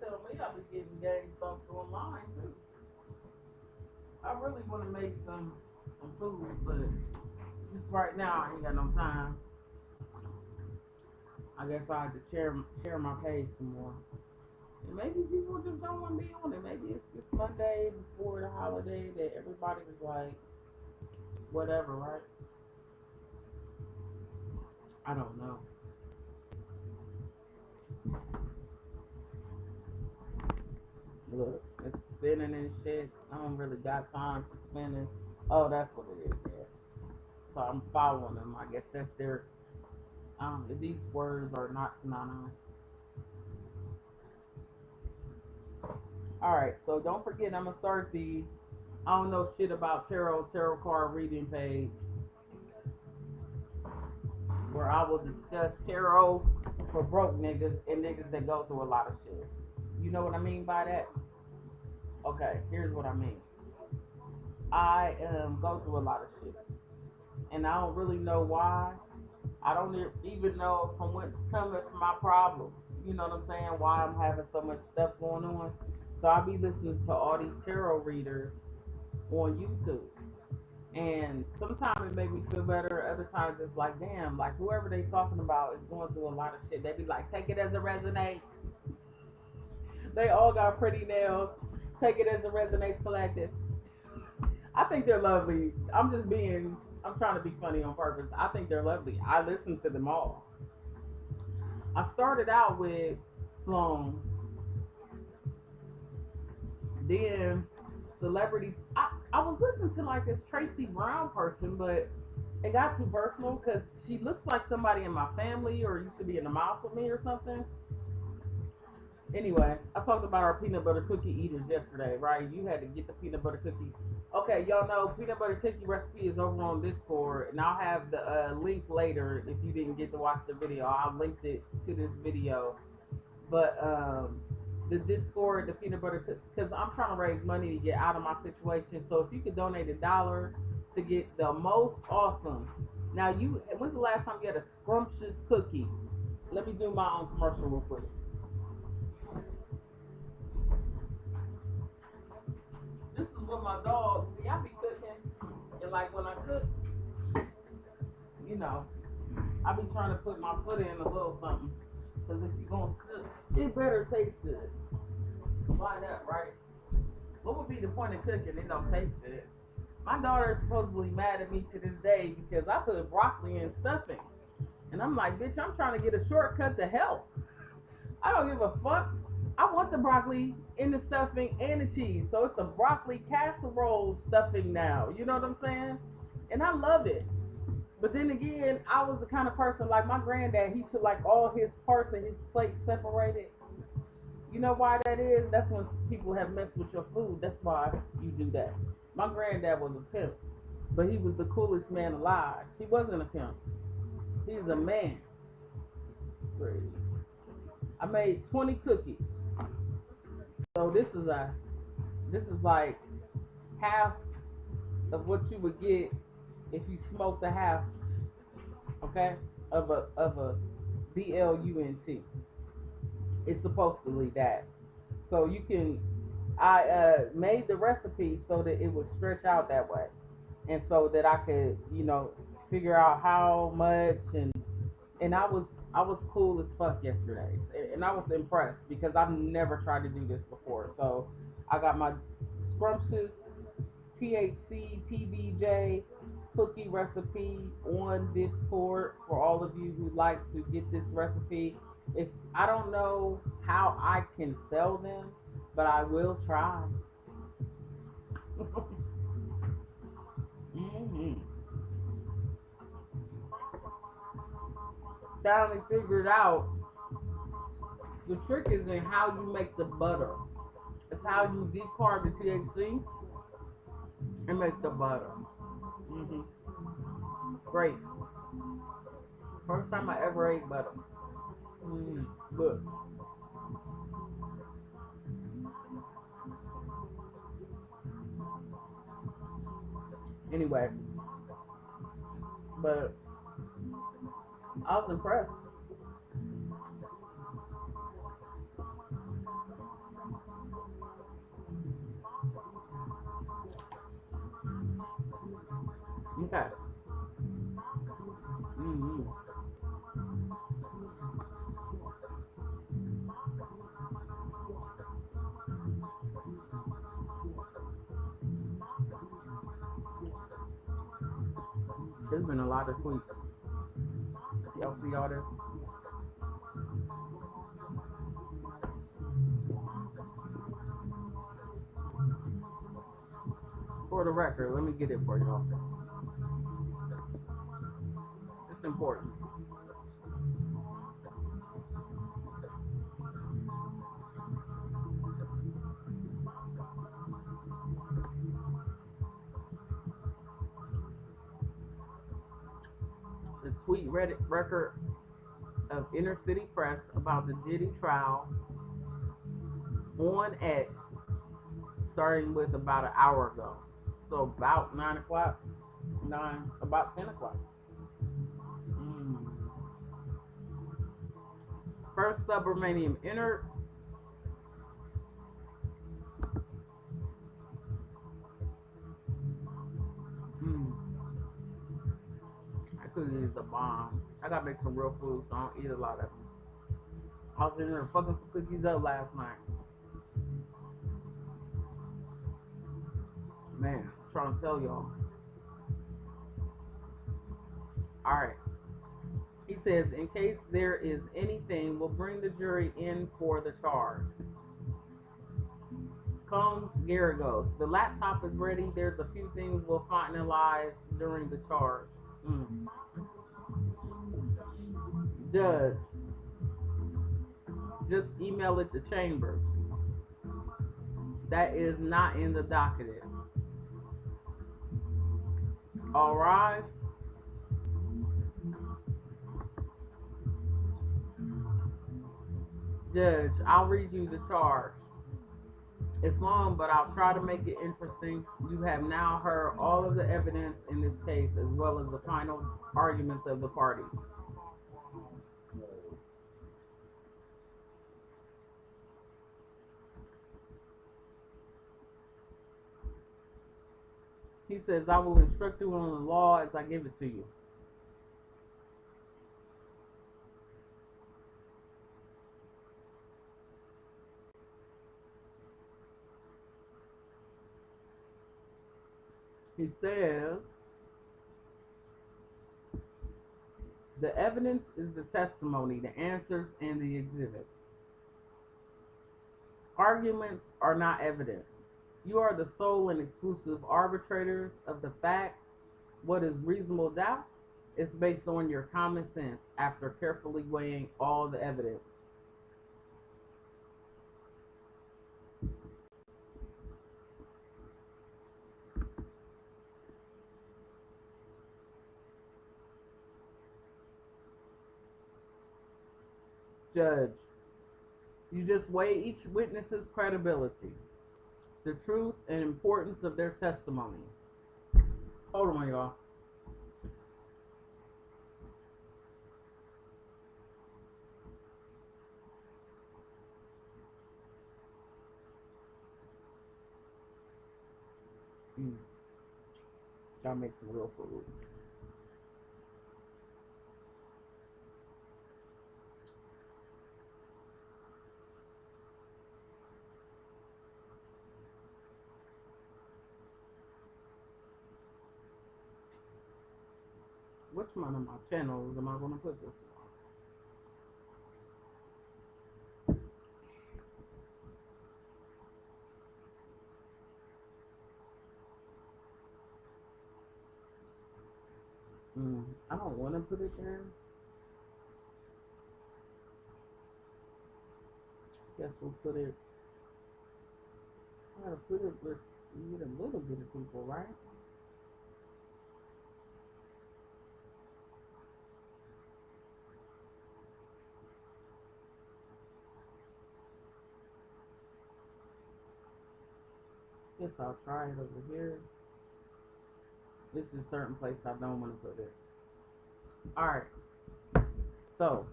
Tell me I'll be getting gang bumped online too. I really want to make some food, but just right now I ain't got no time. I guess I have to share my page some more. And maybe people just don't want to be on it. Maybe it's just Monday before the holiday that everybody was like, whatever, right? I don't know. Look, it's spinning and shit. I don't really got time for spinning. Oh, that's what it is, yeah. So I'm following them. I guess that's their. These words are not synonymous. All right, so don't forget, I'm gonna start the I don't know shit about tarot card reading page where I will discuss tarot for broke niggas and niggas that go through a lot of shit. You know what I mean by that? Okay, here's what I mean. I go through a lot of shit, and I don't really know why. I don't even know from what's coming from my problem. You know what I'm saying? Why I'm having so much stuff going on. So I'll be listening to all these tarot readers on YouTube. And sometimes it make me feel better. Other times it's like, damn, like whoever they talking about is going through a lot of shit. They be like, take it as a resonate. They all got pretty nails. Take it as a resonates collective. I think they're lovely. I'm trying to be funny on purpose. I think they're lovely. I listen to them all. I started out with Sloan, then Celebrity. I was listening to like this Tracy Brown person, but it got too personal because she looks like somebody in my family or used to be in the mouse with me or something. Anyway, I talked about our peanut butter cookie eaters yesterday, right? You had to get the peanut butter cookie. Okay, y'all know peanut butter cookie recipe is over on Discord, and I'll have the link later if you didn't get to watch the video. I'll link it to this video. But the Discord, the peanut butter cookie, because I'm trying to raise money to get out of my situation. So if you could donate $1 to get the most awesome. Now, when's the last time you had a scrumptious cookie? Let me do my own commercial real quick. This is what my dog, see, I be cooking, and like when I cook, you know, I be trying to put my foot in a little something, because if you're going to cook, it better taste good. Why not, right? What would be the point of cooking? It don't taste good. My daughter is supposedly mad at me to this day because I put broccoli in stuffing. And I'm like, bitch, I'm trying to get a shortcut to health. I don't give a fuck. I want the broccoli in the stuffing and the cheese. So it's a broccoli casserole stuffing now. You know what I'm saying? And I love it. But then again, I was the kind of person like my granddad, he should like all his parts of his plate separated. You know why that is? That's when people have messed with your food. That's why you do that. My granddad was a pimp, but he was the coolest man alive. He wasn't a pimp. He's a man. I made 20 cookies. So this is like half of what you would get if you smoked a half, okay, of a BLUNT. It's supposed to be that. So you can I made the recipe so that it would stretch out that way, and so that I could, figure out how much, and I was cool as fuck yesterday, and I was impressed because I've never tried to do this before. So I got my scrumptious THC PBJ cookie recipe on Discord for all of you who like to get this recipe. If I don't know how I can sell them, but I will try. hmm Finally figured out the trick is in how you make the butter. It's how you decarb the THC and make the butter. hmm Great. First time I ever ate butter. But anyway, but I was impressed. Okay. hmm There's been a lot of tweets. Y'all see all this? For the record, let me get it for y'all. It's important. The tweet Reddit record of inner city press about the Diddy trial on X, starting with about an hour ago. So about 9 o'clock, about 10 o'clock. Mm. First suburanium inner. Mm. That cookie is a bomb. I gotta make some real food, so I don't eat a lot of them. I was in there fucking some cookies up last night. Man, trying to tell y'all. Alright. He says, in case there is anything, we'll bring the jury in for the charge. Combs Garagos. The laptop is ready. There's a few things we'll finalize during the charge. Judge, just email it to Chambers. That is not in the docket. All rise. Judge, I'll read you the charge. It's long, but I'll try to make it interesting. You have now heard all of the evidence in this case, as well as the final arguments of the parties. He says, I will instruct you on the law as I give it to you. He says, the evidence is the testimony, the answers, and the exhibits. Arguments are not evidence. You are the sole and exclusive arbitrators of the fact. What is reasonable doubt is based on your common sense after carefully weighing all the evidence. Judge, you just weigh each witness's credibility, the truth and importance of their testimony. Hold on, y'all. Gotta make some real food. Which one of my channels am I going to put this on? I don't want to put it there. Guess we'll put it. I gotta put it with a little bit of people, right? Guess I'll try it over here. This is a certain place I don't want to put it. Alright. So,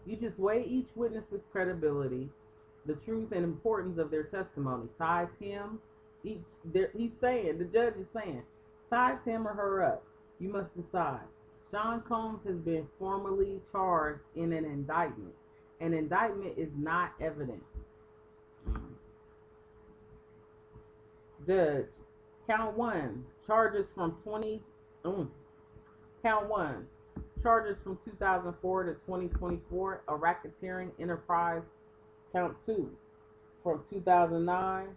you just weigh each witness's credibility, the truth and importance of their testimony. Size him, he's saying, the judge is saying, size him or her up. You must decide. Sean Combs has been formally charged in an indictment. An indictment is not evidence. Judge, count one, charges from 2004 to 2024, a racketeering enterprise. Count two, from 2009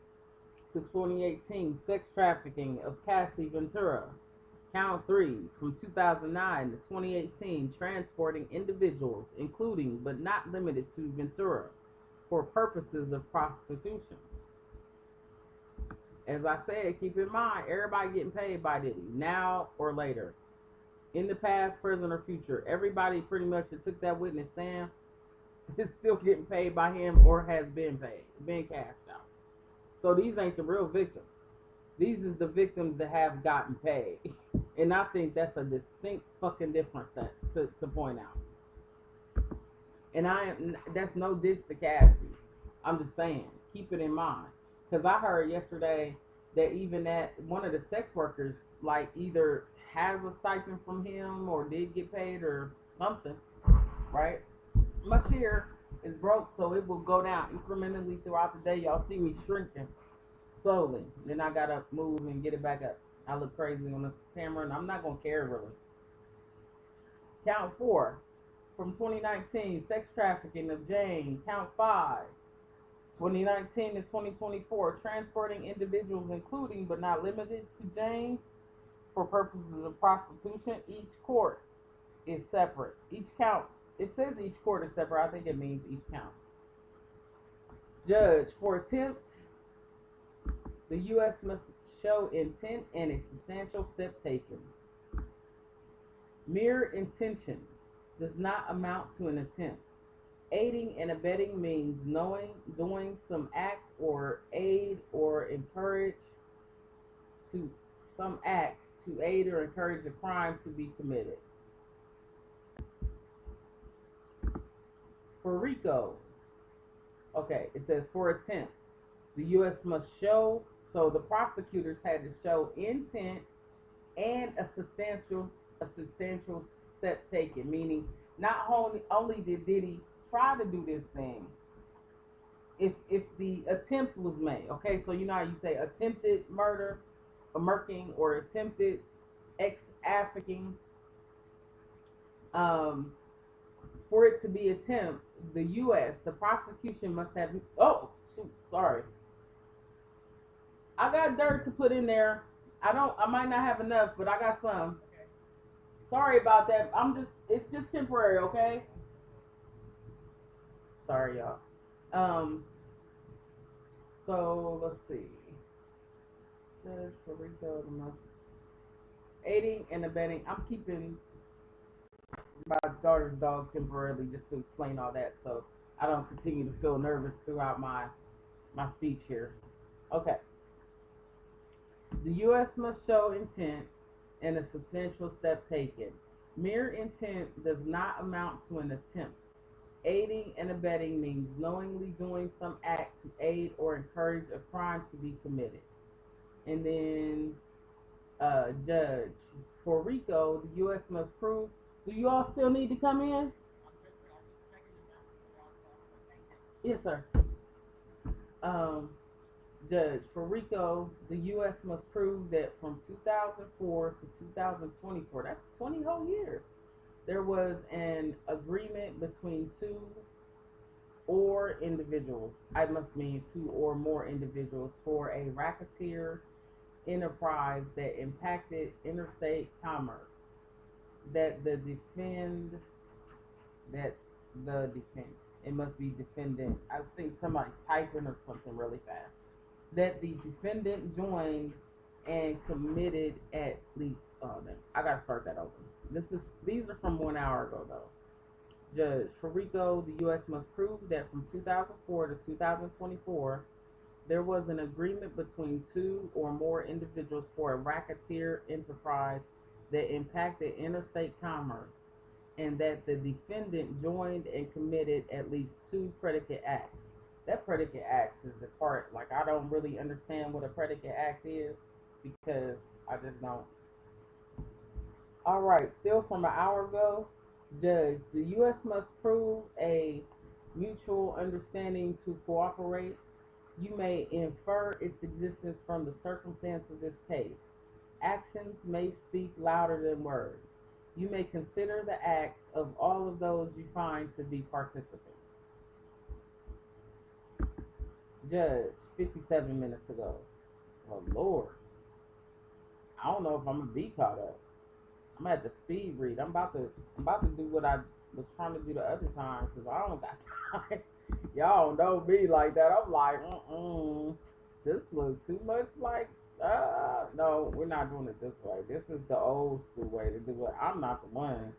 to 2018, sex trafficking of Cassie Ventura. Count three, from 2009 to 2018, transporting individuals, including but not limited to Ventura, for purposes of prostitution. As I said, keep in mind, everybody getting paid by Diddy, now or later. In the past, present, or future, everybody pretty much that took that witness stand is still getting paid by him or has been paid, been cashed out. So these ain't the real victims. These is the victims that have gotten paid. And I think that's a distinct fucking difference to point out. And that's no diss to Cassie. I'm just saying, keep it in mind. Because I heard yesterday that even that one of the sex workers, like, either has a stipend from him or did get paid or something, right? My chair is broke, so it will go down incrementally throughout the day. Y'all see me shrinking. slowly. Then I gotta move and get it back up. I look crazy on the camera, and I'm not gonna care really. Count 4. From 2019, sex trafficking of Jane. Count 5. 2019 to 2024, transporting individuals, including but not limited to Jane, for purposes of prostitution. Each court is separate. Each count, it says each court is separate. I think it means each count. Judge, for attempt, the U.S. must show intent and a substantial step taken. Mere intention does not amount to an attempt. Aiding and abetting means knowing, doing some act or aid or encourage to some act to aid or encourage a crime to be committed. For RICO, okay, it says for attempt, the U.S. must show, so the prosecutors had to show intent and a substantial step taken, meaning not only did Diddy try to do this thing, if the attempt was made, okay, so you know how you say attempted murder, a murking, or attempted ex-African, for it to be attempt, the U.S., the prosecution must have, oh, shoot, sorry. I got dirt to put in there. I might not have enough, but I got some. Okay. Sorry about that. It's just temporary, okay? Sorry, y'all. So let's see. Aiding and abetting. I'm keeping my daughter's dog temporarily just to explain all that, so I don't continue to feel nervous throughout my speech here. Okay. The U.S. must show intent and a substantial step taken. Mere intent does not amount to an attempt. Aiding and abetting means knowingly doing some act to aid or encourage a crime to be committed. And then, judge, for RICO, the U.S. must prove. Do you all still need to come in? Yes, sir. Judge, for RICO, the U.S. must prove that from 2004 to 2024, that's 20 whole years, there was an agreement between two or individuals. I must mean two or more individuals for a racketeer enterprise that impacted interstate commerce. It must be defendant. I think somebody's typing or something really fast. That the defendant joined and committed at least. Oh, I gotta start that over. These are from 1 hour ago though. Judge, for RICO, the U.S. must prove that from 2004 to 2024, there was an agreement between two or more individuals for a racketeer enterprise that impacted interstate commerce, and that the defendant joined and committed at least two predicate acts. That predicate act is the part, like, I don't really understand what a predicate act is because I just don't. All right, still from an hour ago. Judge, the U.S. must prove a mutual understanding to cooperate. You may infer its existence from the circumstance of this case. Actions may speak louder than words. You may consider the acts of all of those you find to be participants. Judge, 57 minutes ago. Oh Lord, I don't know if I'm gonna be caught up. I'm gonna have to speed read. I'm about to do what I was trying to do the other time because I don't got time. Y'all don't know me like that. I'm like, this looks too much like. No, we're not doing it this way. This is the old school way to do it. I'm not the one.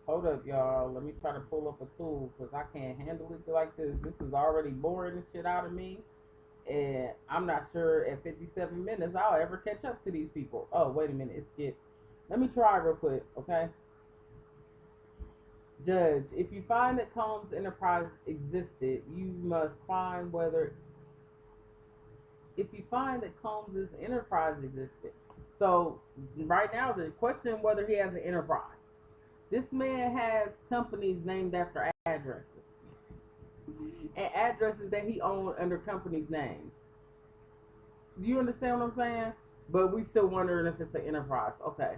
Hold up, y'all. Let me try to pull up a tool because I can't handle it like this. This is already boring the shit out of me. And I'm not sure at 57 minutes I'll ever catch up to these people. Oh, wait a minute. It's skip. Let me try real quick, okay? Judge, if you find that Combs Enterprise existed, you must find whether... If you find that Combs' enterprise existed. So, right now, the question whether he has an enterprise. This man has companies named after addresses. And addresses that he owned under companies' names. Do you understand what I'm saying? But we still wondering if it's an enterprise. Okay.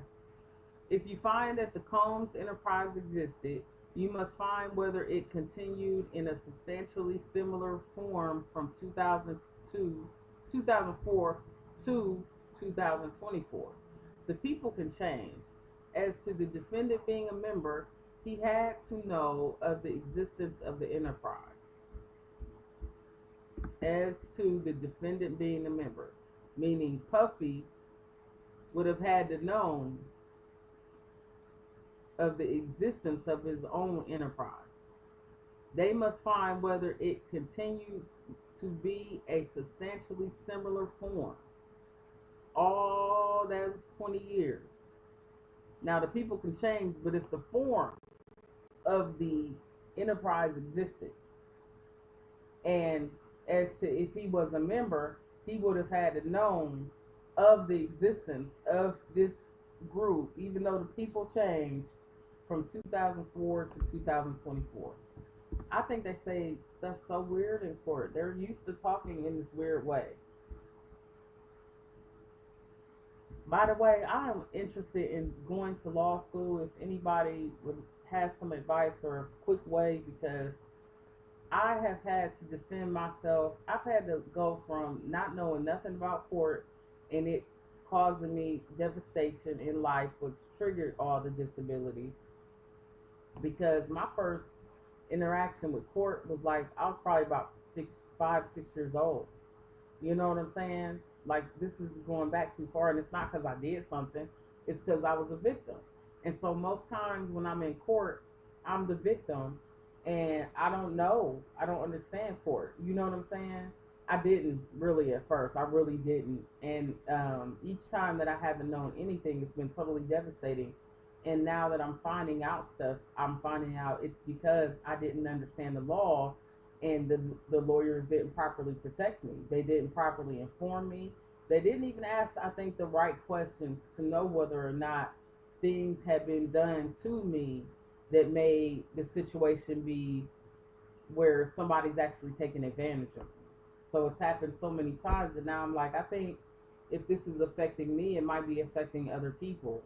If you find that the Combs enterprise existed, you must find whether it continued in a substantially similar form from 2004 to 2024. The people can change. As to the defendant being a member, he had to know of the existence of the enterprise. As to the defendant being a member, meaning Puffy would have had to know of the existence of his own enterprise. They must find whether it continued to be a substantially similar form. All that was 20 years. Now the people can change, but if the form of the enterprise existed, and as to if he was a member, he would have had to known of the existence of this group, even though the people changed from 2004 to 2024. I think they say stuff so weird in court. They're used to talking in this weird way. By the way, I am interested in going to law school. If anybody would have some advice or a quick way, because I have had to defend myself. I've had to go from not knowing nothing about court and it causing me devastation in life, which triggered all the disabilities. Because my first interaction with court was like I was probably about 6 years old. You know what I'm saying? Like, this is going back too far, and it's not because I did something. It's because I was a victim. And so most times when I'm in court, I'm the victim, and I don't know. I don't understand court. You know what I'm saying? I didn't really at first. I really didn't. And each time that I haven't known anything, it's been totally devastating. And now that I'm finding out stuff, I'm finding out it's because I didn't understand the law, and the lawyers didn't properly protect me. They didn't properly inform me. They didn't even ask, I think, the right questions to know whether or not things had been done to me that made the situation be where somebody's actually taking advantage of me. So it's happened so many times that now I'm like, I think if this is affecting me, it might be affecting other people.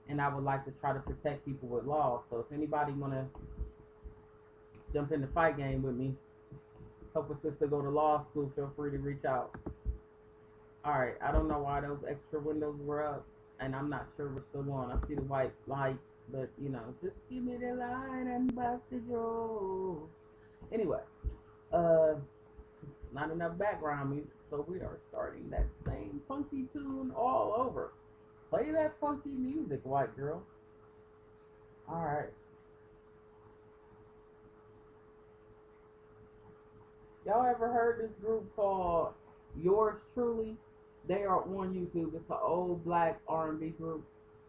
And I would like to try to protect people with law. So if anybody want to jump in the fight game with me, help a sister go to law school, feel free to reach out. Alright, I don't know why those extra windows were up, and I'm not sure we're still on. I see the white light, but you know, just give me the line and about to go. Anyway, not enough background music, so we are starting that same funky tune all over. Play that funky music, white girl. Alright. Y'all ever heard this group called Yours Truly? They are on YouTube. It's an old black R&B group.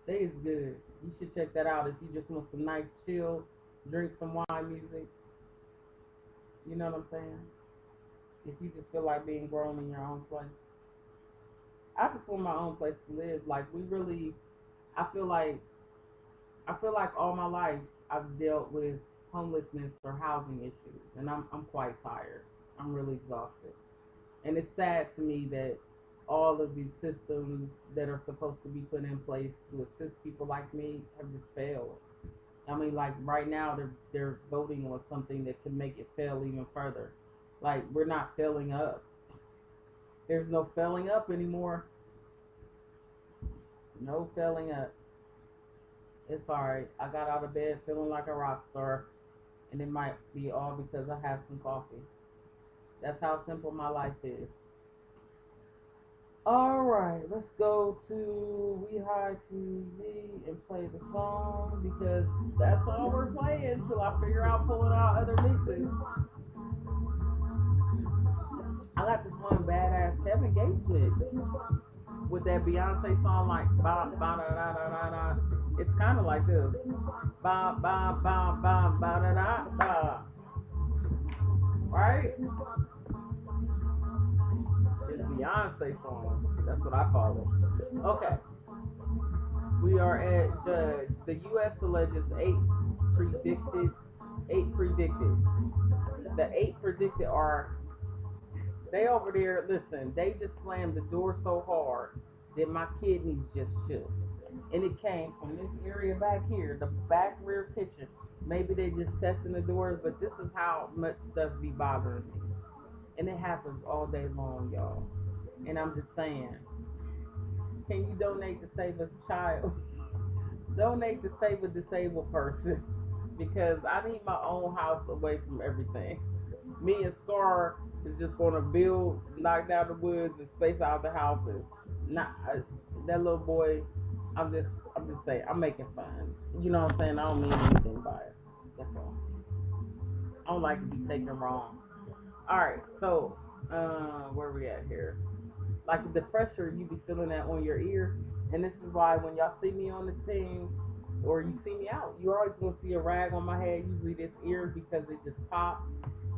They is good. You should check that out if you just want some nice chill, drink some wine music. You know what I'm saying? If you just feel like being grown in your own place. I just want my own place to live. Like, we really, I feel like all my life I've dealt with homelessness or housing issues, and I'm quite tired. I'm really exhausted. And it's sad to me that all of these systems that are supposed to be put in place to assist people like me have just failed. I mean, like, right now they're voting on something that can make it fail even further. Like, we're not failing up. There's no failing up anymore. No failing up. It's alright. I got out of bed feeling like a rock star, and it might be all because I have some coffee. That's how simple my life is. Alright, let's go to We High TV and play the song, because that's all we're playing until I figure out pulling out other mixes. I got this one badass Kevin Gates mix with that Beyonce song, like ba ba da da da da da. It's kind of like this, ba ba ba ba ba da da da. Right? It's Beyonce song. That's what I call it. Okay. We are at Judge. The U.S. alleges eight predicted. The eight predicted are They over there, listen, they just slammed the door so hard that my kidneys just shook. And it came from this area back here, the back rear kitchen. Maybe they just testing the doors, but this is how much stuff be bothering me. And it happens all day long, y'all. And I'm just saying, can you donate to save a child? Donate to save a disabled person. Because I need my own house away from everything. Me and Scar is just gonna build, knock down the woods, and space out the houses. Not that little boy. I'm just saying, I'm making fun. You know what I'm saying? I don't mean anything by it. That's all. I don't like to be taken wrong. All right, so where we at here? Like the pressure you be feeling that on your ear, and this is why when y'all see me on the thing or you see me out, you're always gonna see a rag on my head, usually this ear because it just pops,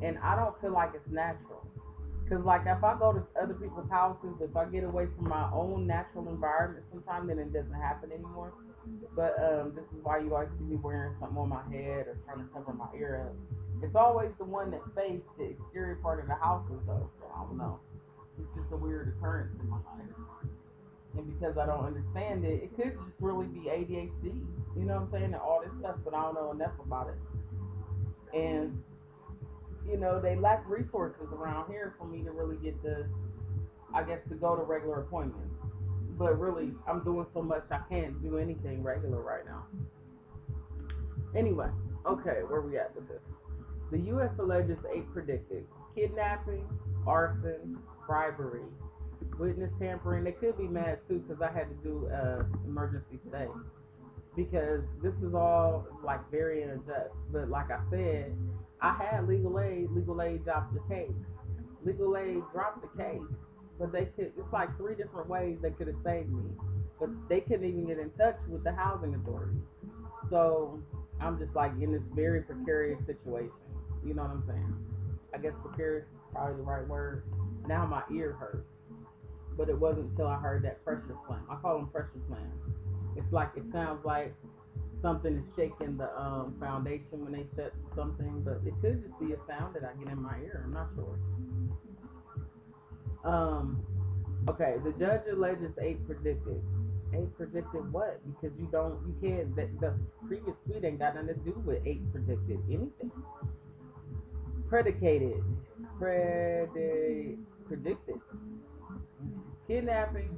and I don't feel like it's natural. Cause like if I go to other people's houses, if I get away from my own natural environment, sometimes then it doesn't happen anymore. But this is why you always see me wearing something on my head or trying to cover my ear up. It's always the one that faced the exterior part of the houses though. So I don't know. It's just a weird occurrence in my life. And because I don't understand it, it could just really be ADHD. You know what I'm saying? And all this stuff, but I don't know enough about it. And they lack resources around here for me to really get I guess, to go to regular appointments. But really, I'm doing so much I can't do anything regular right now. Anyway, okay, where we at with this? The U.S. alleges 8 predicted: kidnapping, arson, bribery, witness tampering. They could be mad too because I had to do emergency stay because this is all like very unjust. But like I said, I had legal aid. Legal aid dropped the case. Legal aid dropped the case, but they could. It's like 3 different ways they could have saved me, but they couldn't even get in touch with the housing authority. So I'm just like in this very precarious situation. You know what I'm saying? I guess precarious is probably the right word. Now my ear hurts, but it wasn't until I heard that pressure slam. I call them pressure slams. It's like it sounds like something is shaking the foundation when they shut something, but it could just be a sound that I get in my ear. I'm not sure. Okay, the judge alleges 8 predicted. 8 predicted what? Because you can't. The previous tweet ain't got nothing to do with 8 predicted anything. Predicated, predicted, kidnapping.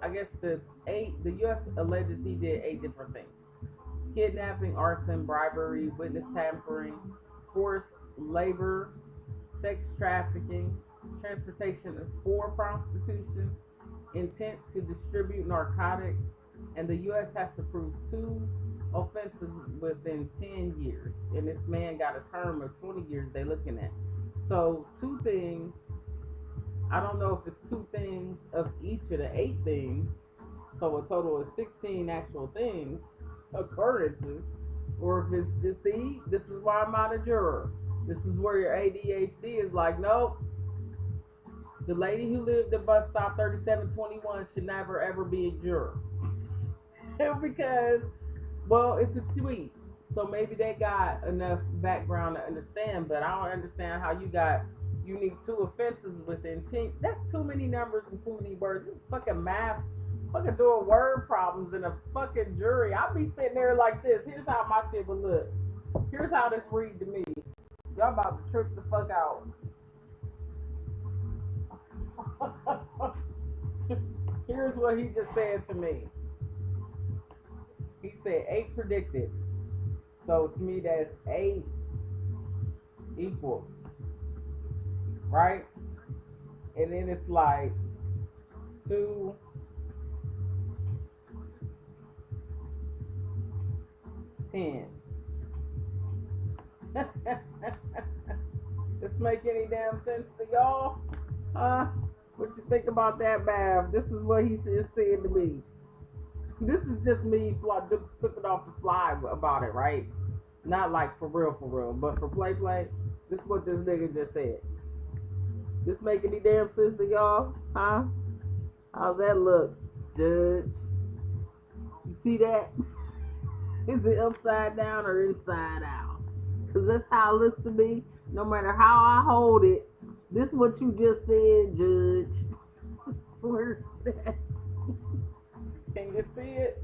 I guess the U.S. alleges he did 8 different things: kidnapping, arson, bribery, witness tampering, forced labor, sex trafficking, transportation for prostitution, intent to distribute narcotics, and the U.S. has to prove 2 offenses within 10 years. And this man got a term of 20 years they're looking at. So 2 things, I don't know if it's 2 things of each of the 8 things, so a total of 16 actual things, occurrences, or if it's just, see, this is why I'm not a juror. This is where your ADHD is like, nope, the lady who lived at bus stop 3721 should never ever be a juror. Because, well, it's a tweet. So maybe they got enough background to understand, but I don't understand how you need 2 offenses within 10. That's too many numbers and too many words. This is fucking math, fucking doing word problems in a fucking jury. I'll be sitting there like this. Here's how my shit would look. Here's how this read to me. Y'all about to trip the fuck out. Here's what he just said to me. He said 8 predicted. So to me that's 8 equals, right? And then it's like 2, 10. This make any damn sense to y'all? Huh? What you think about that, Bav? This is what he just said to me. This is just me flipping off the fly about it, right? Not like for real, but for play. This is what this nigga just said. This make any damn sense to y'all? Huh? How's that look, Judge? You see that? Is it upside down or inside out? Because that's how it looks to me. No matter how I hold it, This what you just said, Judge. Where's that? Can you see it?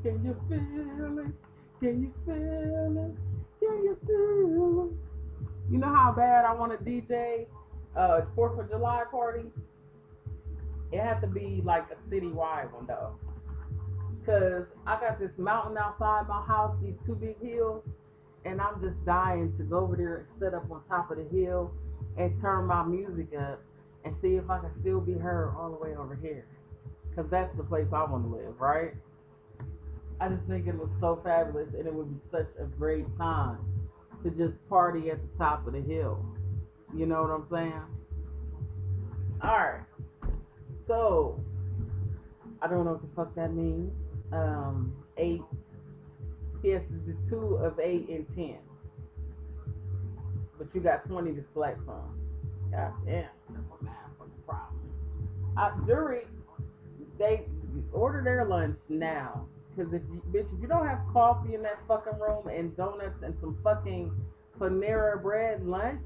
Can you feel it? Can you feel it? Can you feel it? You know how bad I want to DJ 4th of July party? It had to be like a citywide one though. Cause I got this mountain outside my house, these two big hills, and I'm just dying to go over there and sit up on top of the hill and turn my music up and see if I can still be heard all the way over here. Cause that's the place I want to live, right? I just think it was so fabulous and it would be such a great time to just party at the top of the hill. You know what I'm saying? Alright. So I don't know what the fuck that means. 8. Yes, the 2 of 8 and 10. But you got 20 to select from. God damn, that's a motherfucking problem. Jury, they order their lunch now. Because if you don't have coffee in that fucking room and donuts and some fucking Panera bread lunch,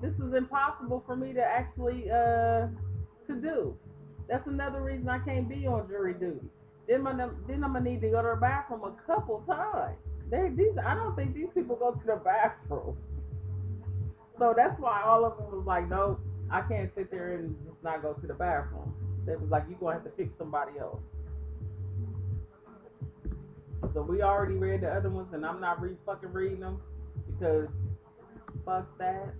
this is impossible for me to actually to do. That's another reason I can't be on jury duty. Then I'm gonna need to go to the bathroom a couple times. I don't think these people go to the bathroom. So that's why all of them was like, nope, I can't sit there and just not go to the bathroom. They was like, you gonna have to pick somebody else. So we already read the other ones, and I'm not fucking reading them because fuck that.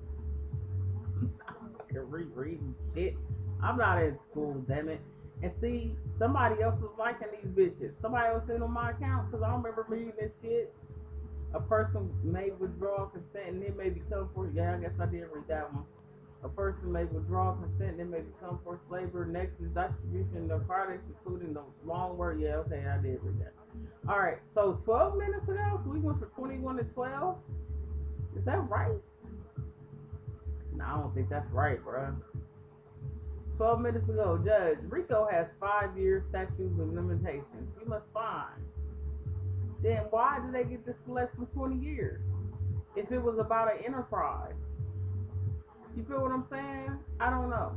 I'm fucking rereading shit. I'm not in school, damn it. And see, somebody else was liking these bitches. Somebody else in on my account because I don't remember reading this shit. A person may withdraw consent and then may become forced. Yeah, I guess I did read that one. A person may withdraw consent and then may become forced labor. Next is distribution of products, including the long word. Yeah, okay, I did read that. All right, so 12 minutes ago, so we went from 21 to 12. Is that right? No, I don't think that's right, bro. 12 minutes ago, Judge, Rico has 5-year statute of limitations. You must find. Then why did they get this select for 20 years? If it was about an enterprise. You feel what I'm saying? I don't know.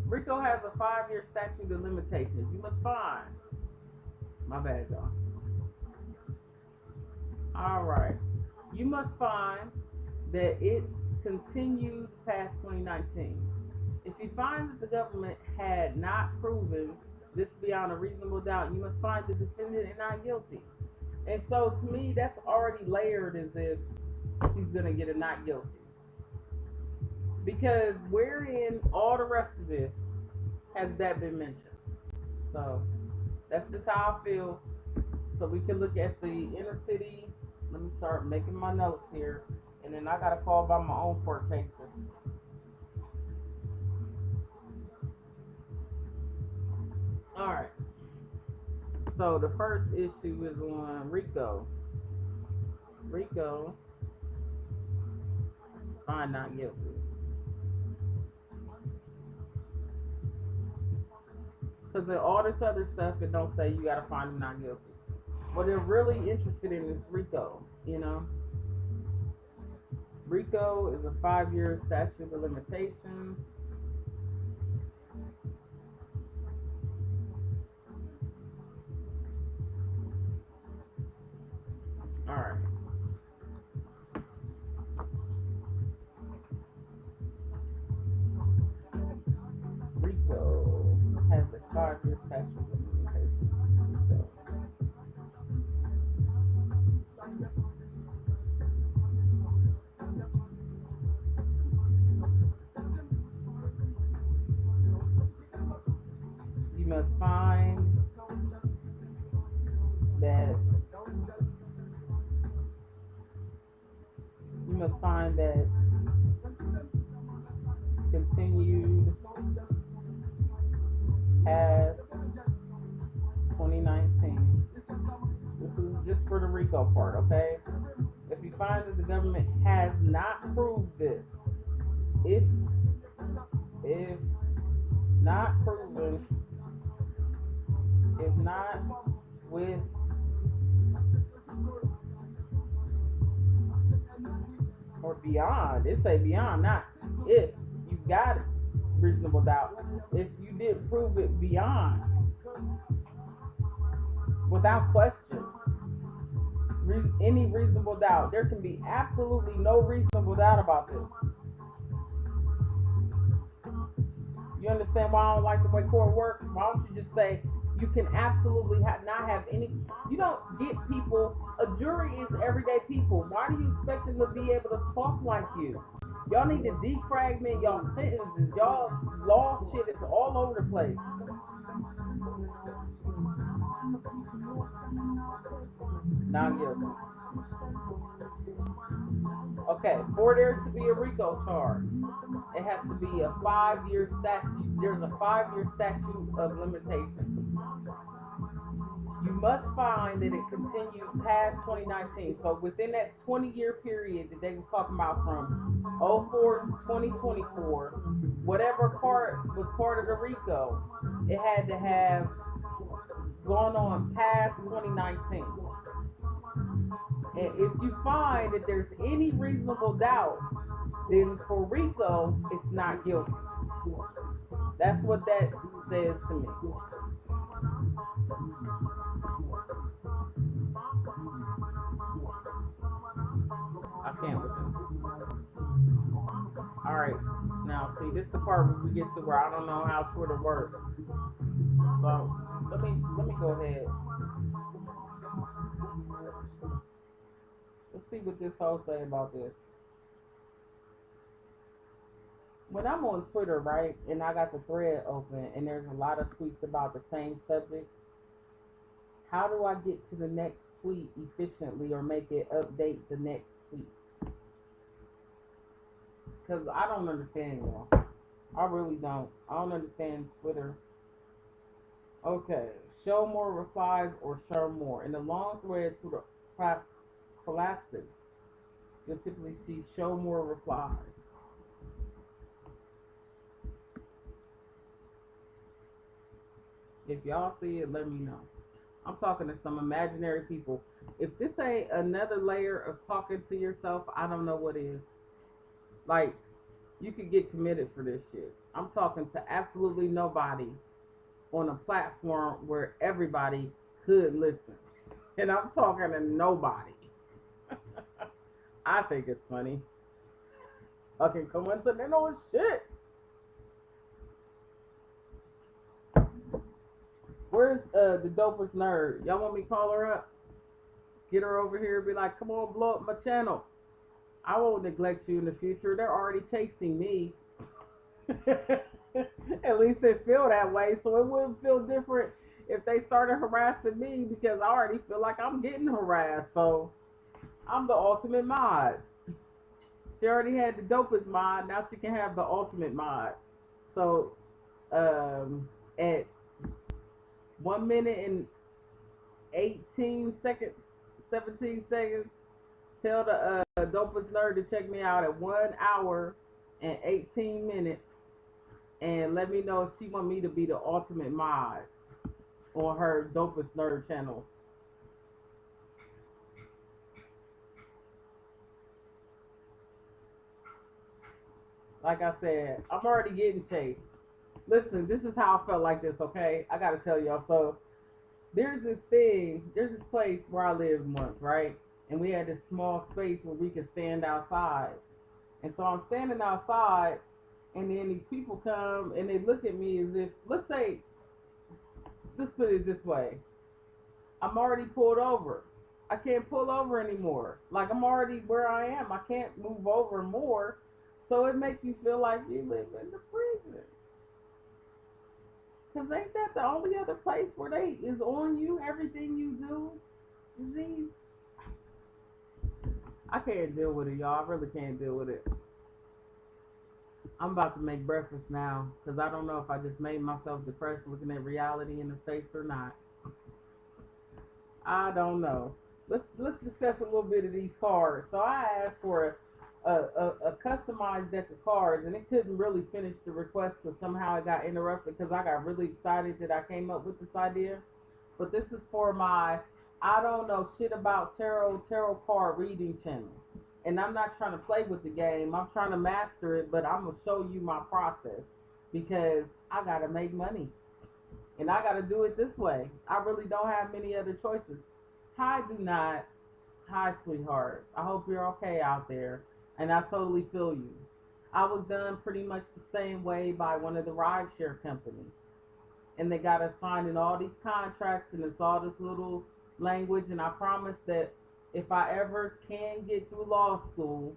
Rico has a 5-year statute of limitations. You must find. My bad, y'all. Alright. You must find that it continued past 2019. If you find that the government had not proven this beyond a reasonable doubt, you must find the defendant not guilty. And so to me, that's already layered as if he's going to get a not guilty. Because wherein all the rest of this has that been mentioned. So that's just how I feel. So we can look at the inner city. Let me start making my notes here. And then I got to call by my own court cases. Alright. So the first issue is on Rico. Rico, find not guilty. Because all this other stuff, it don't say you gotta find him not guilty. What they're really interested in is Rico, you know. Rico is a 5-year statute of limitations. Alright. Rico has a 5-year statute of limitations. So. You must find that continued past 2019. This is just for the Rico part, okay? If you find that the government has not proved this, if not proven, if not with or beyond, it say beyond, not if you've got reasonable doubt, if you didn't prove it beyond, without question, any reasonable doubt, there can be absolutely no reasonable doubt about this. You understand why I don't like the way court works? Why don't you just say you can absolutely not have any? You don't get people. A jury is everyday people. Why do you expect them to be able to talk like you? Y'all need to defragment y'all sentences. Y'all law shit is all over the place. Not guilty. Okay, for there to be a RICO charge, it has to be a 5-year statute. There's a 5-year statute of limitations. You must find that it continued past 2019. So within that 20-year period that they were talking about from '04 to 2024, whatever part was part of the RICO, it had to have gone on past 2019. And if you find that there's any reasonable doubt, then for RICO, it's not guilty. That's what that says to me. I can't with them. Alright, now see, this is the part where we get to where I don't know how Twitter works. So let me go ahead. Let's see what this hoe say about this. When I'm on Twitter, right, and I got the thread open and there's a lot of tweets about the same subject, how do I get to the next tweet efficiently or make it update the next tweet? Because I don't understand, y'all. I really don't. I don't understand Twitter. Okay, show more replies or show more. In the long thread, Twitter collapses. You'll typically see show more replies. If y'all see it, let me know. I'm talking to some imaginary people. If this ain't another layer of talking to yourself, I don't know what is. Like, you could get committed for this shit. I'm talking to absolutely nobody on a platform where everybody could listen. And I'm talking to nobody. I think it's funny. Fucking coincidental as shit. Where's the dopest nerd? Y'all want me to call her up? Get her over here and be like, come on, blow up my channel. I won't neglect you in the future. They're already chasing me. At least it feel that way, so it wouldn't feel different if they started harassing me, because I already feel like I'm getting harassed. So I'm the ultimate mod. She already had the dopest mod, now she can have the ultimate mod. So at 1 minute and 18 seconds, 17 seconds, tell the dopest nerd to check me out at 1 hour and 18 minutes, and let me know if she want me to be the ultimate mod on her dopest nerd channel. Like I said, I'm already getting chased. Listen, this is how I felt like this, okay? I gotta tell y'all. So there's this place where I lived once, right? And we had this small space where we could stand outside. And so I'm standing outside, and then these people come and they look at me as if, let's put it this way. I'm already pulled over. I can't pull over anymore. Like, I'm already where I am. I can't move over more. So it makes you feel like you live in the prison. Because ain't that the only other place where they is on you, everything you do? Disease. I can't deal with it, y'all. I really can't deal with it. I'm about to make breakfast now, because I don't know if I just made myself depressed looking at reality in the face or not. I don't know. Let's discuss a little bit of these cards. So I asked for a customized deck of cards, and it couldn't really finish the request because somehow it got interrupted because I got really excited that I came up with this idea. But this is for my I don't know shit about tarot card reading channel. And I'm not trying to play with the game. I'm trying to master it, but I'm gonna show you my process because I gotta make money and I gotta do it this way. I really don't have many other choices. Hi, do not. Hi, sweetheart. I hope you're okay out there, and I totally feel you. I was done pretty much the same way by one of the rideshare companies, and they got us signing all these contracts, and it's all this little language. And I promise that if I ever can get through law school,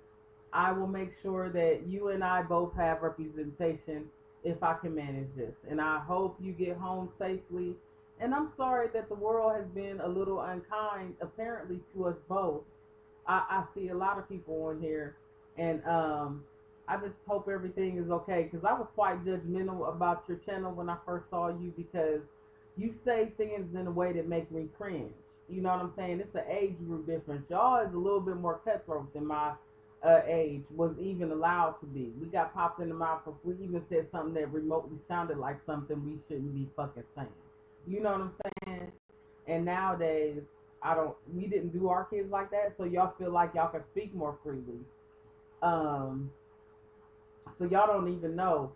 I will make sure that you and I both have representation if I can manage this. And I hope you get home safely. And I'm sorry that the world has been a little unkind, apparently, to us both. I see a lot of people on here, and I just hope everything is okay because I was quite judgmental about your channel when I first saw you because you say things in a way that make me cringe. You know what I'm saying? It's an age group difference. Y'all is a little bit more cutthroat than my age was even allowed to be. We got popped in the mouth if we even said something that remotely sounded like something we shouldn't be fucking saying. You know what I'm saying? And nowadays, we didn't do our kids like that, so y'all feel like y'all can speak more freely. Um, so y'all don't even know.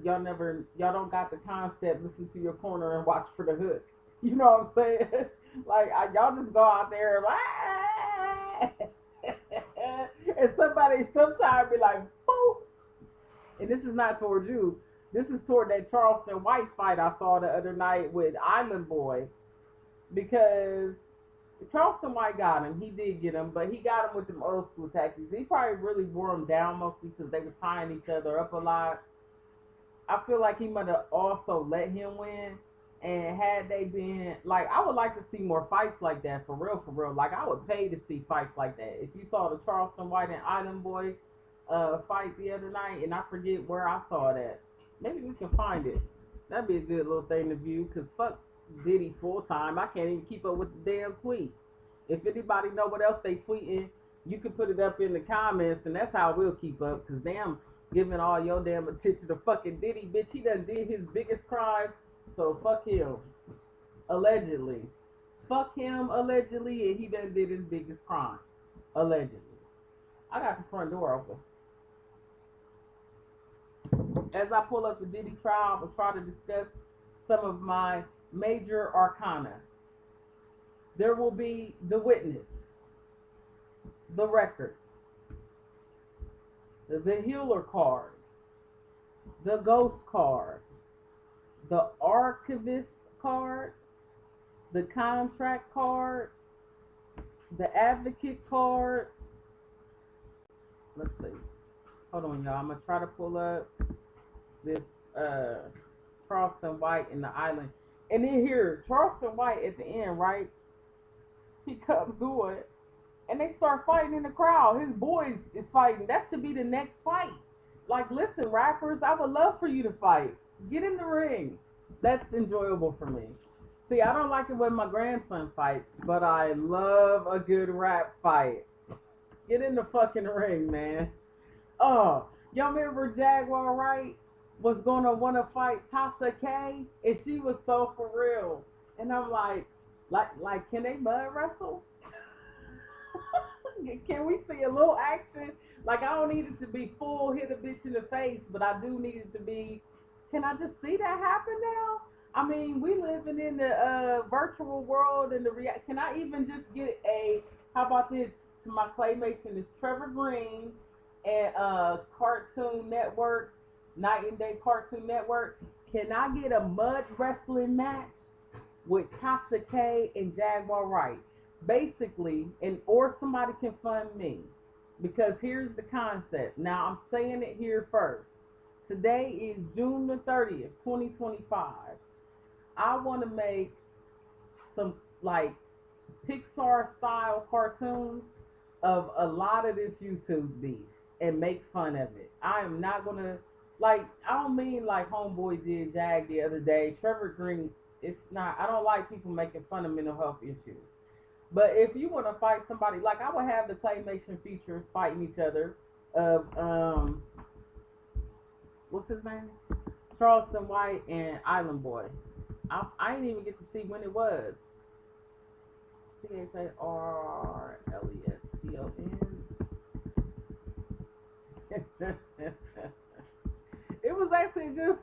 Y'all don't got the concept. Listen to your corner and watch for the hook. You know what I'm saying? Like y'all just go out there and and somebody sometimes be like, boop. And this is not towards you. This is toward that Charleston White fight I saw the other night with Island Boy, because Charleston White got him. He did get him, but he got him with them old school tactics. He probably really wore him down mostly because they was tying each other up a lot. I feel like he might have also let him win. And had they been, like, I would like to see more fights like that, for real, for real. Like, I would pay to see fights like that. If you saw the Charleston White and Island Boy fight the other night, and I forget where I saw that. Maybe we can find it. That'd be a good little thing to view, because fuck Diddy full time. I can't even keep up with the damn tweets. If anybody know what else they tweeting, you can put it up in the comments, and that's how we'll keep up, because damn, giving all your damn attention to fucking Diddy, bitch, he done did his biggest crime. So fuck him, allegedly. Fuck him, allegedly, and he done did his biggest crime, allegedly. I got the front door open. As I pull up the Diddy trial, I will try to discuss some of my major arcana. There will be the witness, the record, the healer card, the ghost card, the archivist card, the contract card, the advocate card. Let's see. Hold on, y'all. I'm going to try to pull up this Charleston White in the island. And then here, Charleston White at the end, right? He comes on and they start fighting in the crowd. His boys is fighting. That should be the next fight. Like, listen, rappers, I would love for you to fight. Get in the ring. That's enjoyable for me. See, I don't like it when my grandson fights, but I love a good rap fight. Get in the fucking ring, man. Oh, y'all remember Jaguar Wright was gonna want to fight Tasha K, and she was so for real. And I'm like, can they mud wrestle? Can we see a little action? Like, I don't need it to be full hit a bitch in the face, but I do need it to be, can I just see that happen now? I mean, we living in the virtual world and can I even just get how about this, to my claymation is Trevor Green and Cartoon Network, Night and Day Cartoon Network. Can I get a mud wrestling match with Tasha K and Jaguar Wright? Basically, or somebody can fund me. Because here's the concept. Now, I'm saying it here first. Today is June the 30th, 2025. I want to make some, like, Pixar-style cartoons of a lot of this YouTube beef and make fun of it. I am not going to, like, I don't mean like Homeboy did Jag the other day. Trevor Green, it's not, I don't like people making fun of mental health issues. But if you want to fight somebody, like, I would have the claymation features fighting each other of, what's his name? Charleston White and Island Boy. I didn't even get to see when it was. CHARLESTON.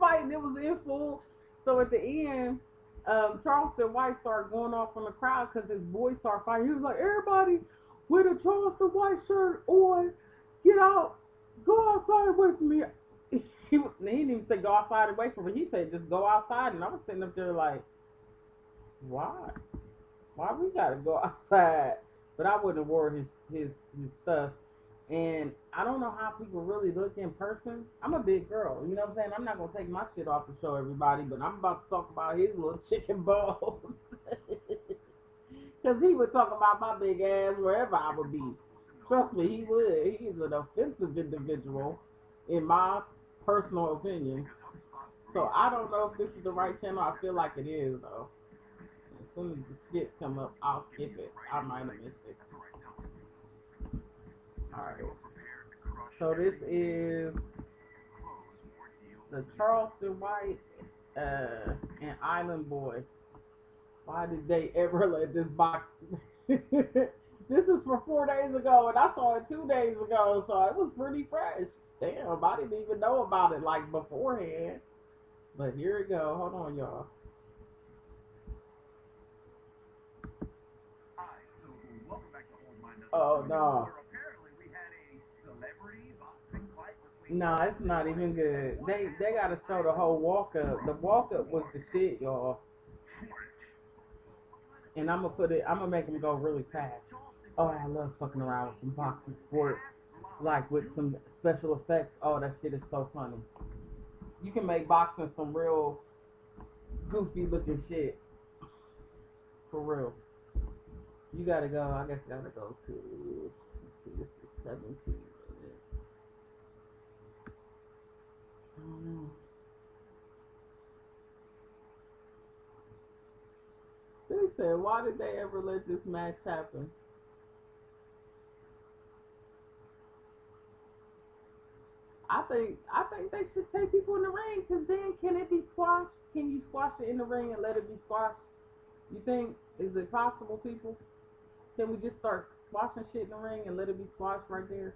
fight and it was in full. So at the end, Charleston White started going off on the crowd because his boys started fighting. He was like, everybody with a Charleston White shirt on, get out, go outside away from me. He didn't even say go outside away from me. He said just go outside. And I was sitting up there like, why? Why we gotta go outside? But I wouldn't have wore his stuff. And I don't know how people really look in person. I'm a big girl, you know what I'm saying? I'm not gonna take my shit off to show everybody, but I'm about to talk about his little chicken balls. Cause he would talk about my big ass wherever I would be. Trust me, he would. He's an offensive individual, in my personal opinion. So I don't know if this is the right channel. I feel like it is though. As soon as the skit come up, I'll skip it. I might have missed it. Alright. So this is the Charleston White and Island Boy. Why did they ever let this box? This is for 4 days ago, and I saw it 2 days ago, so it was pretty fresh. Damn, I didn't even know about it like beforehand. But here we go. Hold on, y'all. Oh no. No, it's not even good. They gotta show the whole walk up. The walk up was the shit, y'all. And I'm gonna make them go really fast. Oh, I love fucking around with some boxing sports, like with some special effects. Oh, that shit is so funny. You can make boxing some real goofy looking shit. For real. You gotta go. I guess you gotta go to. Let's see, this is 17 minutes. I don't know. They said, why did they ever let this match happen? I think they should take people in the ring, because then can it be squashed? Can you squash it in the ring and let it be squashed? You think, is it possible, people? Can we just start squashing shit in the ring and let it be squashed right there?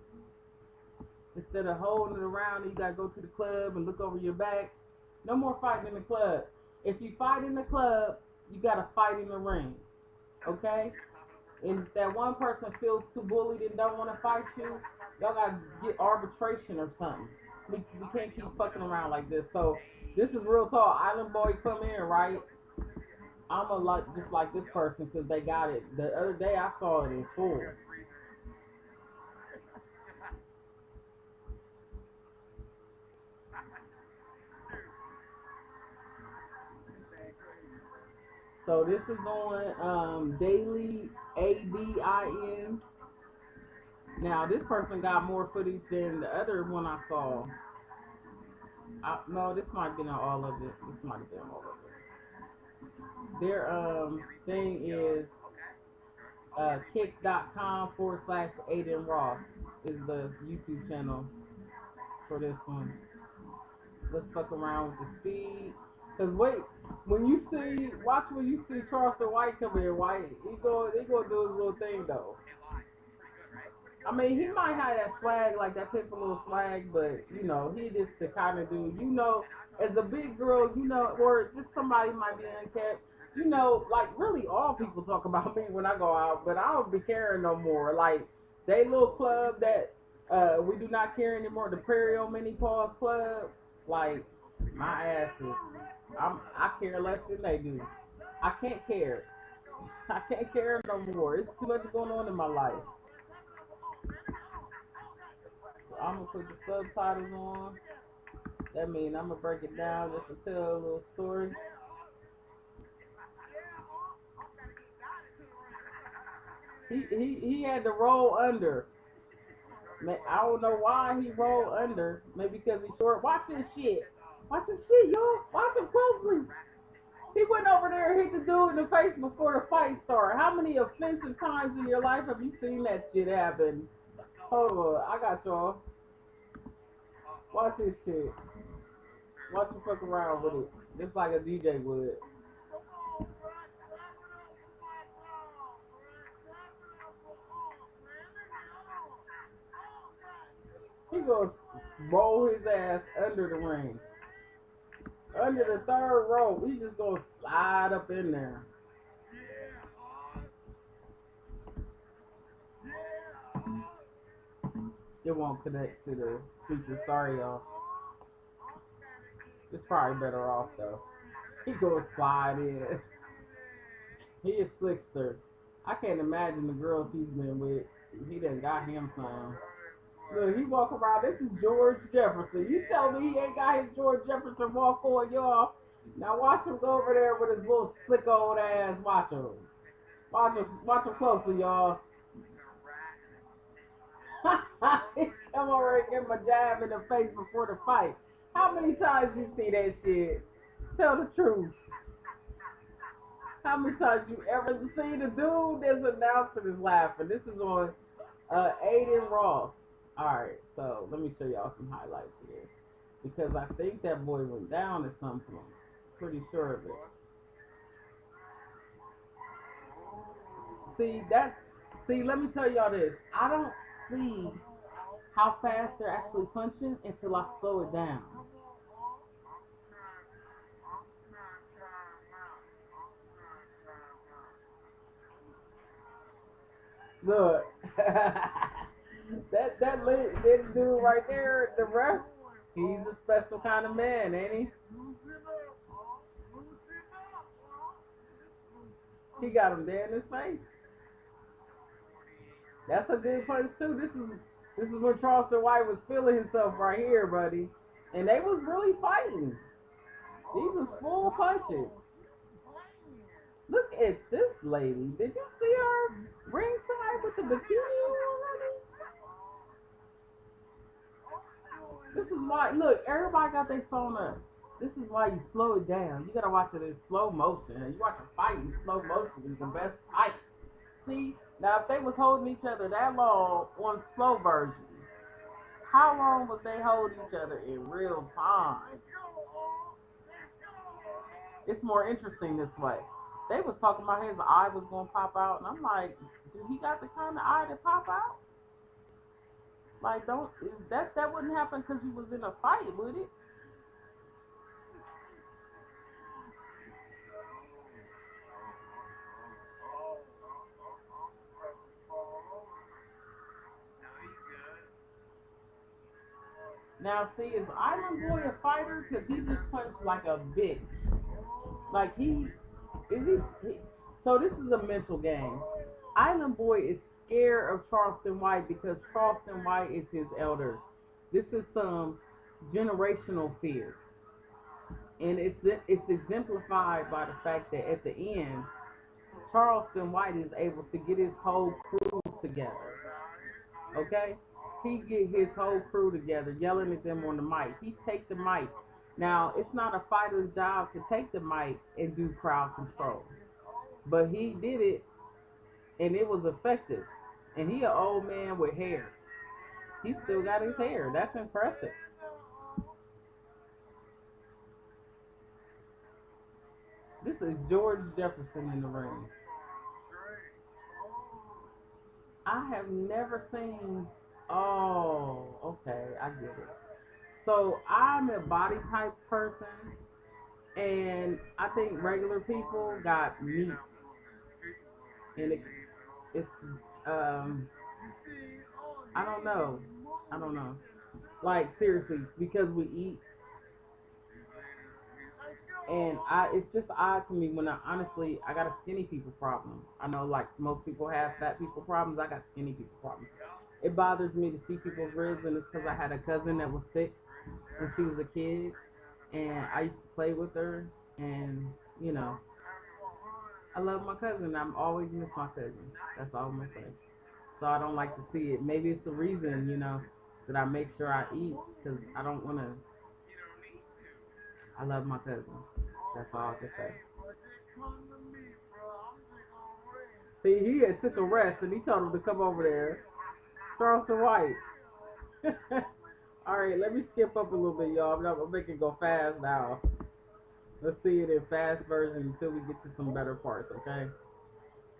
Instead of holding it around and you gotta go to the club and look over your back. No more fighting in the club. If you fight in the club, you gotta fight in the ring. Okay? And if that one person feels too bullied and don't want to fight you, y'all gotta get arbitration or something. We can't keep fucking around like this. So this is real talk. Island Boy come in, right? I'm a like just like this person because they got it. The other day I saw it in full. So this is on Daily ADIN. Now this person got more footage than the other one I saw. No, this might have been on all of it. This might have been all of it. Their thing is kick.com/Aiden Ross is the YouTube channel for this one. Let's fuck around with the speed. Cause wait, when you see Charleston White come in, White, they gonna do his little thing though. I mean, he might have that swag, like that typical little swag, but you know, he just the kind of dude, you know, as a big girl, you know, or just somebody might be unkept, you know, like really all people talk about me when I go out, but I don't be caring no more. Like they little club that we do not care anymore, the Prairie on Mini Paws Club, like my ass is, I care less than they do. I can't care. I can't care no more. It's too much going on in my life. So I'm gonna put the subtitles on. That means I'm gonna break it down just to tell a little story. He had to roll under. Man, I don't know why he rolled under. Maybe because he's short. Watch this shit. Watch this shit, y'all. Watch him closely. He went over there and hit the dude in the face before the fight started. How many offensive times in your life have you seen that shit happen? Hold on, I got y'all. Watch this shit. Watch him fuck around with it. Just like a DJ would. He gonna roll his ass under the ring. under the third rope. We just gonna slide up in there. It won't connect to the speaker. Sorry, y'all. It's probably better off though. He gonna slide in. He is slickster. I can't imagine the girls he's been with. He done got him some. Look, he walk around. This is George Jefferson. You tell me he ain't got his George Jefferson walk on, y'all. Now watch him go over there with his little slick old ass. Watch him. Watch him closely, y'all. He come over and give him a jab in the face before the fight. How many times you see that shit? Tell the truth. How many times you ever seen the dude that's announcing is laughing? This is on Aiden Ross. Alright, so let me show y'all some highlights here. Because I think that boy went down at some point. Pretty sure of it. See, let me tell y'all this. I don't see how fast they're actually punching until I slow it down. Look, that dude right there, the ref, he's a special kind of man, ain't he? He got him dead in his face. That's a good punch too. This is when Charleston White was feeling himself right here, buddy, and they was really fighting. These was full punches. Look at this lady. Did you see her ringside with the bikini on, honey? This is why, look, everybody got their phone up. This is why you slow it down. You gotta watch it in slow motion. You watch a fight in slow motion is the best fight. See, now if they was holding each other that long on slow version, how long was they holding each other in real time? It's more interesting this way. They was talking about his eye was gonna pop out, and I'm like, do he got the kind of eye that pop out? Like, that wouldn't happen because he was in a fight, would it? Now, see, is Island Boy a fighter? Because he just punched like a bitch. Like, so this is a mental game. Island Boy is scared of Charleston White because Charleston White is his elder. This is some generational fear. And it's exemplified by the fact that at the end, Charleston White is able to get his whole crew together. Okay? He get his whole crew together, yelling at them on the mic. He take the mic. Now, it's not a fighter's job to take the mic and do crowd control. But he did it, and it was effective. And he an old man with hair. He still got his hair. That's impressive. This is George Jefferson in the ring. I have never seen... Oh, okay, I get it. So I'm a body type person, and I think regular people got meat, and it's I don't know, like seriously, because we eat, and it's just odd to me when honestly I got a skinny people problem. I know like most people have fat people problems. I got skinny people problems. It bothers me to see people's ribs, and it's because I had a cousin that was sick when she was a kid, and I used to play with her, and, you know, I love my cousin. I'm always miss my cousin. That's all I'm going to say. So I don't like to see it. Maybe it's the reason, you know, that I make sure I eat, because I don't want to, I love my cousin. That's all I can say. See, he had took a rest, and he told him to come over there. Charleston White. Alright, let me skip up a little bit, y'all. I'm gonna make it go fast now. Let's see it in fast version until we get to some better parts, okay?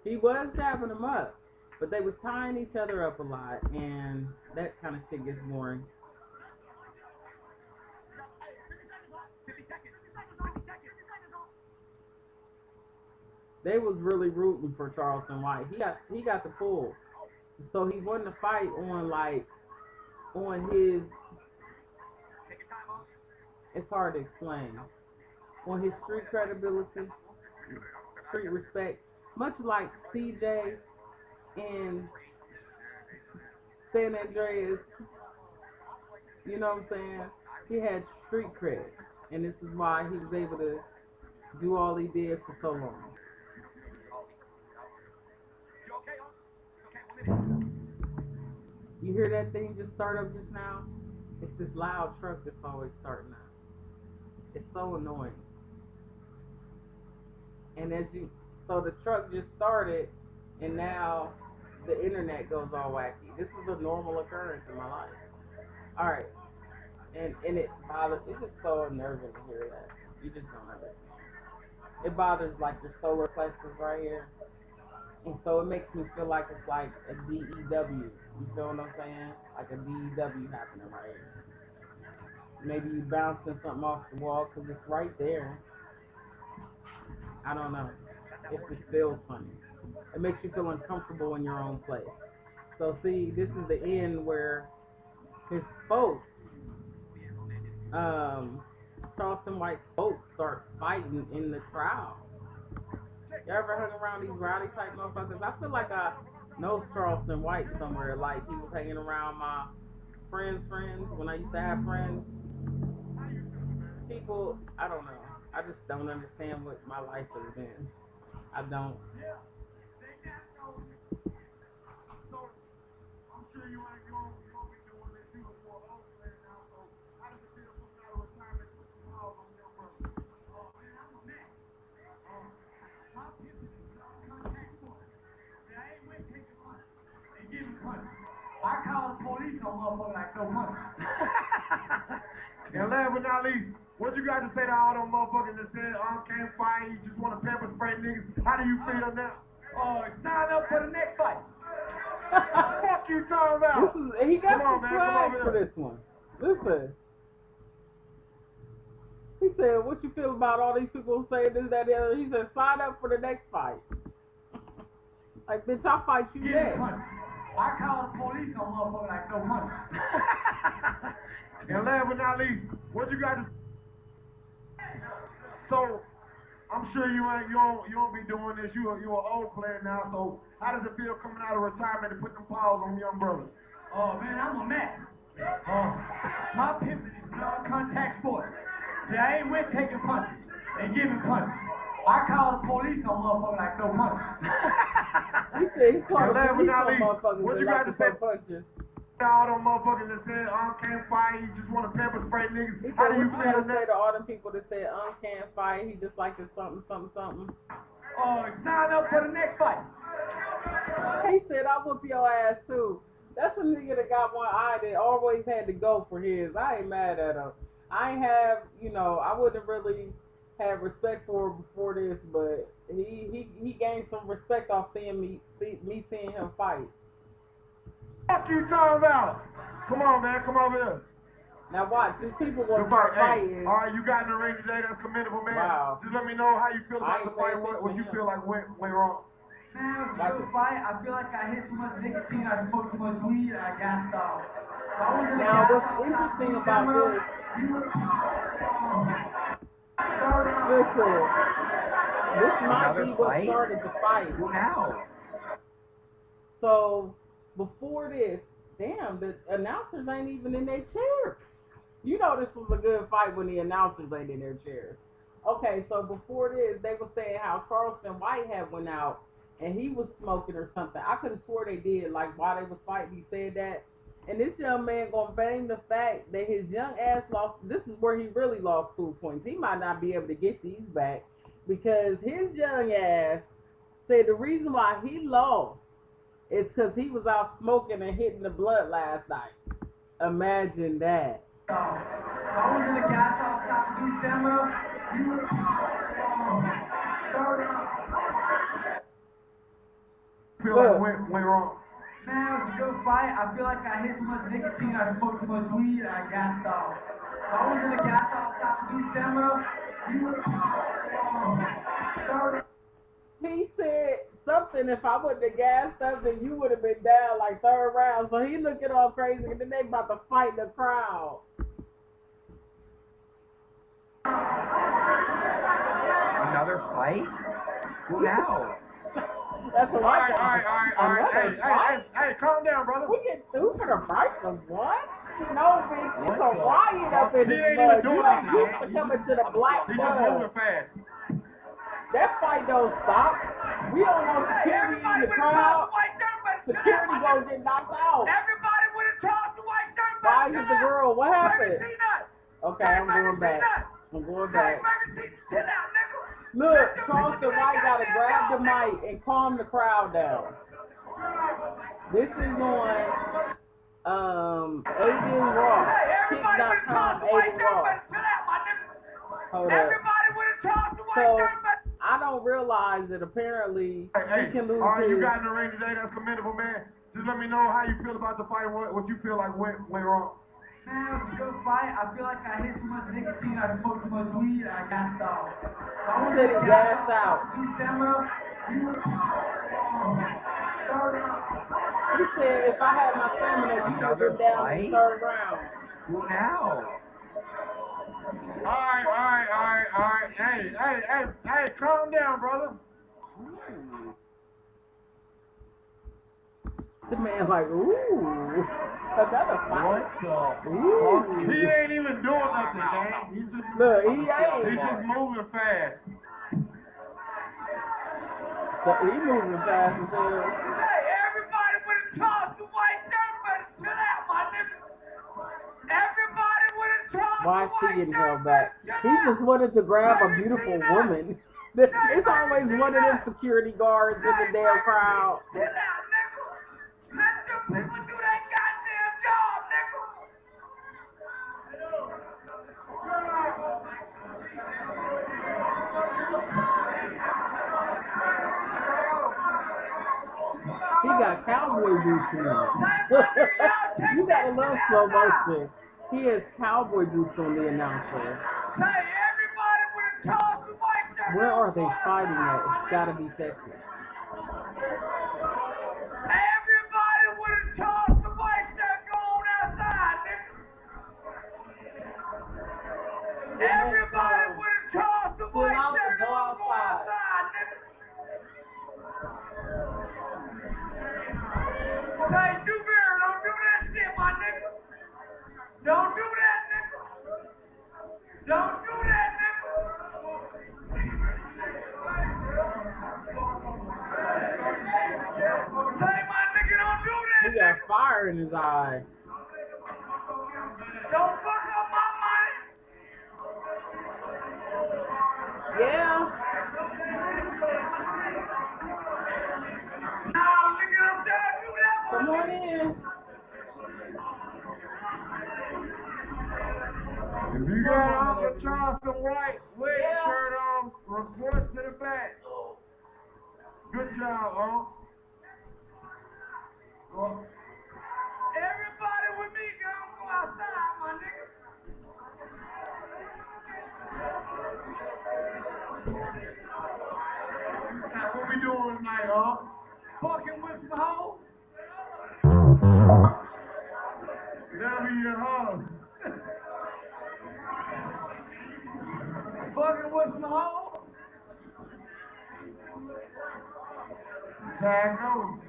He was jabbing them up, but they was tying each other up a lot, and that kind of shit gets boring. they was really rooting for Charleston White. He got the pull, so he won the fight on like on his. It's hard to explain on his street credibility, street respect, much like CJ in San Andreas. You know what I'm saying? He had street cred, and this is why he was able to do all he did for so long. You hear that thing just start up just now? It's this loud truck that's always starting up. It's so annoying. And so the truck just started, and now the internet goes all wacky. This is a normal occurrence in my life. All right, and it bothers. It's just so unnerving to hear that. You just don't understand. It bothers like your solar plexus right here, and so it makes me feel like it's like a DEW. You feel what I'm saying? Like a DEW happening right here. Maybe you bouncing something off the wall because it's right there. I don't know. It just feels funny. It makes you feel uncomfortable in your own place. So see, this is the end where his folks, Charleston White's folks, start fighting in the crowd. You ever hung around these rowdy type motherfuckers? I feel like I know Charleston White somewhere. Like he was hanging around my friends when I used to have friends. People, I don't know. I just don't understand what my life has been. I don't. I call the police on motherfuckers like no money. And last but not least, what you got to say to all them motherfuckers that said, can't fight, you just want to pepper spray niggas? How do you feel now? Sign up for the next fight. Fuck you talking about? He got some swag for this one. Listen. He said, what you feel about all these people saying this, that, the other? He said, sign up for the next fight. Like, bitch, I'll fight you next. I call the police on motherfuckers like no money. And last but not least, what you got to say? So, I'm sure you don't be doing this. You're an old player now. So, how does it feel coming out of retirement and putting them paws on young brothers? Oh man, I'm a man. My pivot is non-contact sport. See, I ain't with taking punches and giving punches. I call the police on motherfuckers like no punches. He said he called the police on motherfuckers what you like got to say? Punches. All them motherfuckers that said, can't fight, he just want to pepper spray niggas. He said, how do you feel now? Say to all them people that said, can't fight, he just like this something. Sign up for the next fight. He said, I'll whoop your ass too. That's a nigga that got one eye that always had to go for his. I ain't mad at him. I ain't have, I wouldn't really have respect for him before this, but he gained some respect off seeing me seeing him fight. Fuck you talking about? Come on, man, come over here. Now watch, these people gonna start fighting. All right, you got in the ring today. That's commendable, man. Wow. Just let me know how you feel about the fight. What you feel like went wrong. Man, it was a good fight. I feel like I hit too much nicotine. I smoked too much weed. I gassed off. Now, what's interesting about this? Listen, this might be what started the fight. Wow. So before this, damn, the announcers ain't even in their chairs. You know this was a good fight when the announcers ain't in their chairs. Okay, so before this, they were saying how Charleston White had went out and he was smoking or something. I could have swore they did, like while they was fighting, he said that. And this young man gonna blame the fact that his young ass lost. This is where he really lost cool points. He might not be able to get these back because his young ass said the reason why he lost is because he was out smoking and hitting the blood last night. Imagine that. I was in the gas off, stop to do stamina. You would feel like went wrong. Man, it was a good fight. I feel like I hit too much nicotine. I smoked too much weed. I gassed off. I was in the gas off, stop to do stamina. You would He said something. If I wouldn't have gassed up, then you would have been down like third round. So he looking all crazy, and then they about to fight in the crowd. Another fight? Who now? That's what I got. All right. Hey, calm down, brother. We get 2 for the price of 1? No, bitch, it's a riot up in He this ain't mud. even You doing ain't nothing, used to man. coming to the black He's just moving mud. fast. That fight don't stop. We don't know security in the crowd. Security gonna get knocked out. Everybody with a toss the white shirt. Why is it the girl? What happened? Baby, see that? Okay, I'm going back. I'm going back. Baby, see, chill out, nigga. Look, Charleston White gotta grab the mic and calm the crowd down. This is on Aiden Ross. Kick.com Aiden Ross. Hold up. So I don't realize that apparently he can lose all right, you his. got in the ring today. That's commendable, man. Just let me know how you feel about the fight. What you feel like went wrong. Man, it was a good fight. I feel like I hit too much nicotine, I smoked too much weed, and I gassed out. He said he gassed out. He said if I had my stamina, you would have been down in the third round. Who now? All right. Hey, calm down, brother. The man like, ooh, another fight. Ooh. He ain't even doing nothing, man. He's just, Look, he ain't. he's just moving fast. So he moving fast as hell. Hey, everybody with a toss the white shirt, better chill out, my nigga. Everybody with a toss Why is she getting held back? He just wanted to grab a beautiful woman. It's always one of them security guards in the damn crowd. Chill out, nigga. Let them people do their goddamn job, nigga. He got cowboy boots on. You gotta love slow motion. He has cowboy boots on, the announcer. Say, everybody with a toss the white shirt. Where are they fighting at? It's gotta be Texas. Everybody with a toss the white shirt go on outside, nigga. Everybody with a toss the white shirt go outside, nigga. Say, Dewberry, don't do that shit, my nigga. Don't do that, nigga. Don't do that, nigga. Say, my nigga, don't do that. He got fire in his eyes. Don't fuck up my money. Yeah. No, nigga, don't try to do that, Come my on nigga. in. If you got Uncle Charleston White shirt on, report to the back. Good job, Unc. Everybody with me, go outside, my nigga. Now, what we doing tonight, Unc? Fucking with some hoes? That'll be your hug. Fucking with some hoes? Tacos.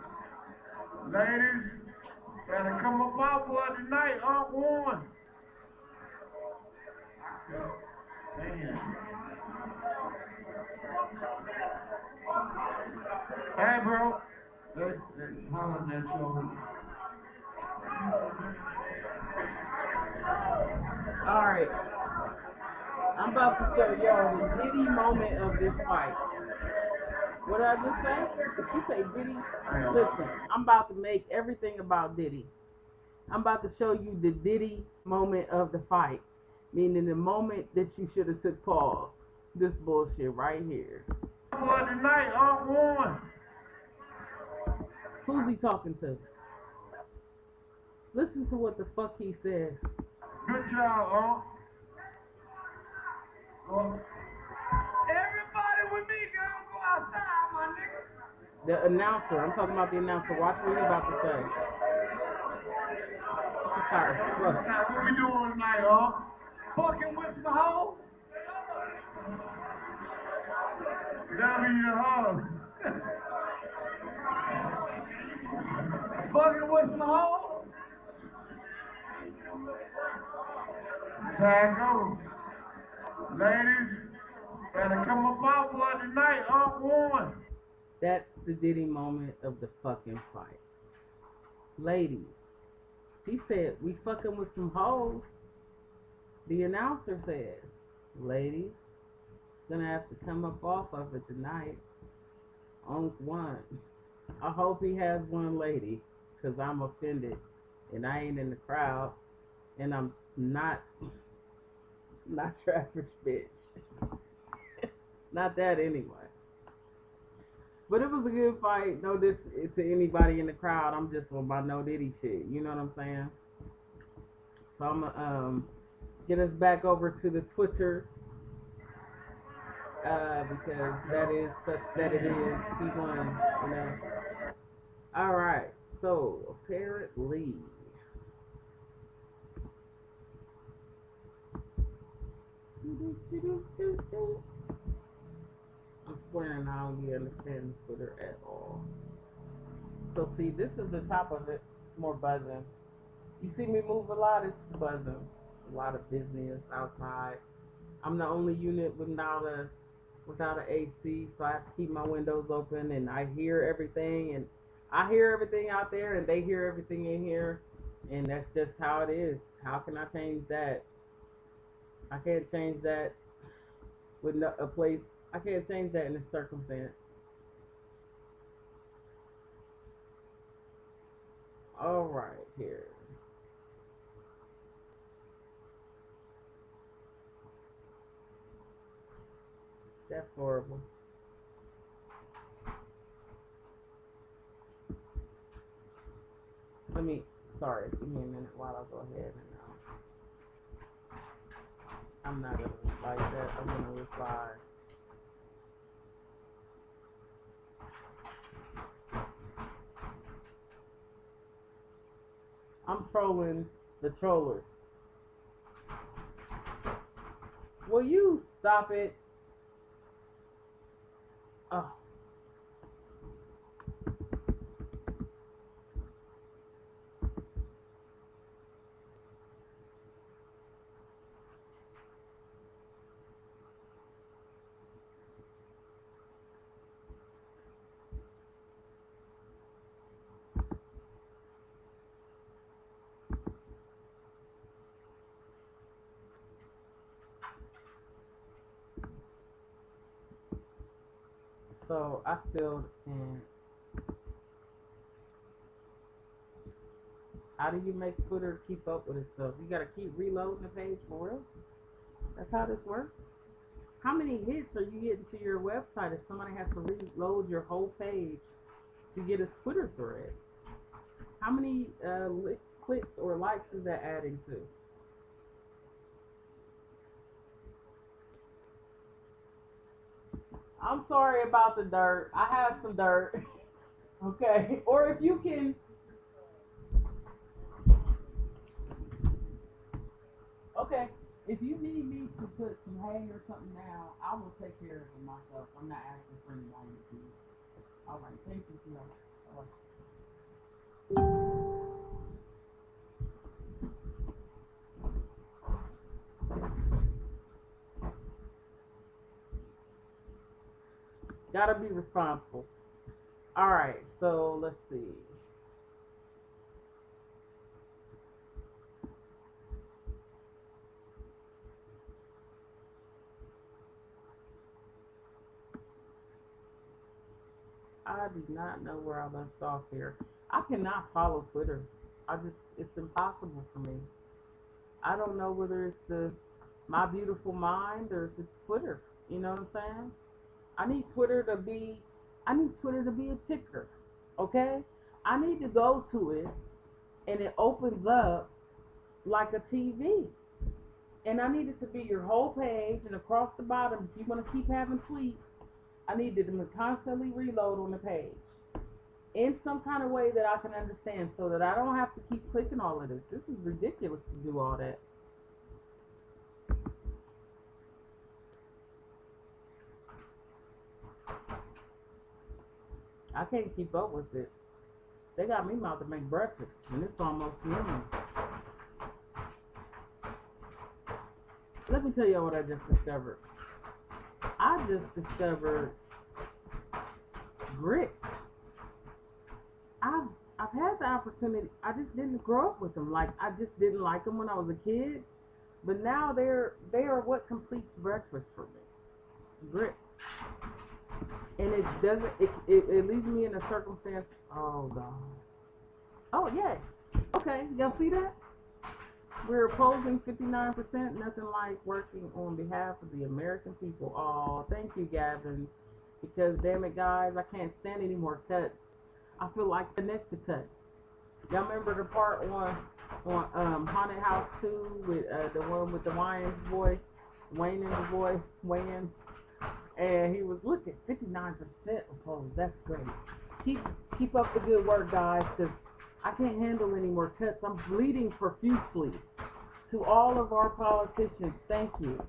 Ladies, better come up out for tonight, Unc won. Damn. Hey, bro. Hold on, that show. Alright. I'm about to show y'all the Diddy moment of this fight. What did I just say? Did she say Diddy? Listen, I'm about to make everything about Diddy. I'm about to show you the Diddy moment of the fight. Meaning the moment that you should have took pause. This bullshit right here. For tonight, Unc won. Who's he talking to? Listen to what the fuck he says. Good job, Unc. Everybody with me, go outside, my The announcer. I'm talking about the announcer. Watch what you're about to say. I'm sorry. Look. Now, what we doing tonight, huh? Fucking with some hoes? That'll be your hug. Fucking with some hoes? That's how it goes. Ladies, better come up out one tonight, one. That's the Diddy moment of the fucking fight. Ladies, he said, we fucking with some hoes. The announcer said, ladies, gonna have to come up off of it tonight. On one. I hope he has one lady, because I'm offended. And I ain't in the crowd. And I'm not Travis bitch. Not that anyway. But it was a good fight. No this to anybody in the crowd. I'm just on my no Diddy shit. You know what I'm saying? So I'm gonna get us back over to the Twitters. Because that is such that it is. He won, you know. Alright. So apparently I'm swearing I don't really understand Twitter at all. So see, this is the top of it. It's more buzzing. You see me move a lot, it's buzzing. A lot of business outside. I'm the only unit without a AC, so I have to keep my windows open, and I hear everything, and I hear everything out there, and they hear everything in here, and that's just how it is. How can I change that? I can't change that with a place. I can't change that in a circumstance. All right, here. That's horrible. Sorry, give me a minute while I go ahead and I'm not gonna reply that. I'm gonna reply. I'm trolling the trollers. Will you stop it? Oh. So I spilled and how do you make Twitter keep up with itself? You gotta keep reloading the page for real? That's how this works? How many hits are you getting to your website if somebody has to reload your whole page to get a Twitter thread? How many clicks or likes is that adding to? I'm sorry about the dirt. I have some dirt. Okay. Or if you can. Okay. If you need me to put some hay or something down, I will take care of it myself. I'm not asking for anybody to do it. All right. Thank you, Tia. All right. Gotta be responsible. All right. So let's see. I do not know where I left off here. I cannot follow Twitter. It's impossible for me. I don't know whether it's my beautiful mind or if it's Twitter. You know what I'm saying? I need Twitter to be a ticker. Okay? I need to go to it and it opens up like a TV. And I need it to be your whole page, and across the bottom, if you want to keep having tweets, I need them to constantly reload on the page. in some kind of way that I can understand so that I don't have to keep clicking all of this. This is ridiculous to do all that. I can't keep up with it. They got me about to make breakfast, and it's almost noon. Let me tell you what I just discovered. I just discovered grits. I've had the opportunity. I just didn't grow up with them. Like I just didn't like them when I was a kid. But now they are what completes breakfast for me. Grits. And it doesn't. It leaves me in a circumstance. Oh God. Oh yeah. Okay. Y'all see that? We're opposing 59%. Nothing like working on behalf of the American people. Oh, thank you, Gavin. Because damn it, guys, I can't stand any more cuts. I feel like connected cuts. Y'all remember the part on Haunted House 2 with the one with the Wayans voice, Waitin's voice, Wayans, and he was looking 59% opposed. That's great. Keep up the good work, guys, because I can't handle any more cuts. I'm bleeding profusely. To all of our politicians, thank you.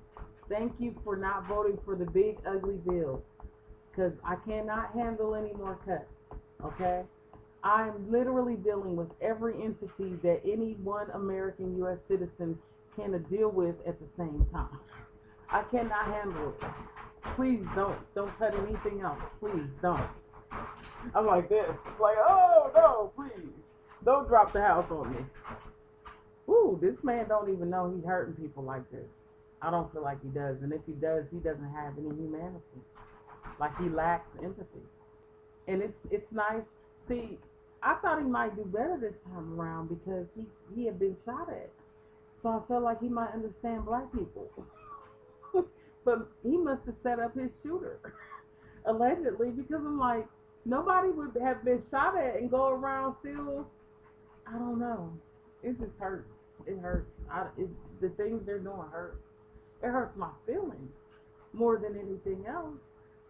Thank you for not voting for the big ugly bill, because I cannot handle any more cuts. Okay? I'm literally dealing with every entity that any one American U.S. citizen can deal with at the same time. I cannot handle it. Please don't cut anything else. Please don't. I'm like this. Like, oh no, please. Don't drop the house on me. Ooh, this man don't even know he's hurting people like this. I don't feel like he does. And if he does, he doesn't have any humanity. Like he lacks empathy. And it's nice. See, I thought he might do better this time around because he had been shot at. So I felt like he might understand black people. But he must have set up his shooter. Allegedly, because I'm like, nobody would have been shot at and go around still. I don't know. It just hurts. It hurts. The things they're doing hurt. It hurts my feelings more than anything else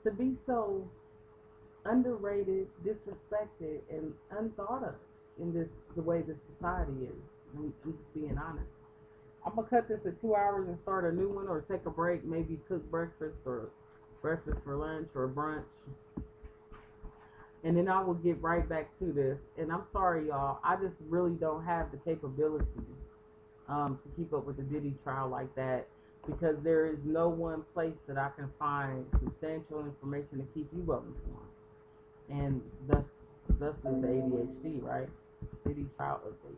to be so underrated, disrespected, and unthought of in the way this society is. I'm just being honest. I'm gonna cut this at 2 hours and start a new one, or take a break, maybe cook breakfast for lunch or brunch, and then I will get right back to this. And I'm sorry, y'all. I just really don't have the capability to keep up with the Diddy trial like that, because there is no one place that I can find substantial information to keep you up informed. And thus is the ADHD, right? Diddy trial updates.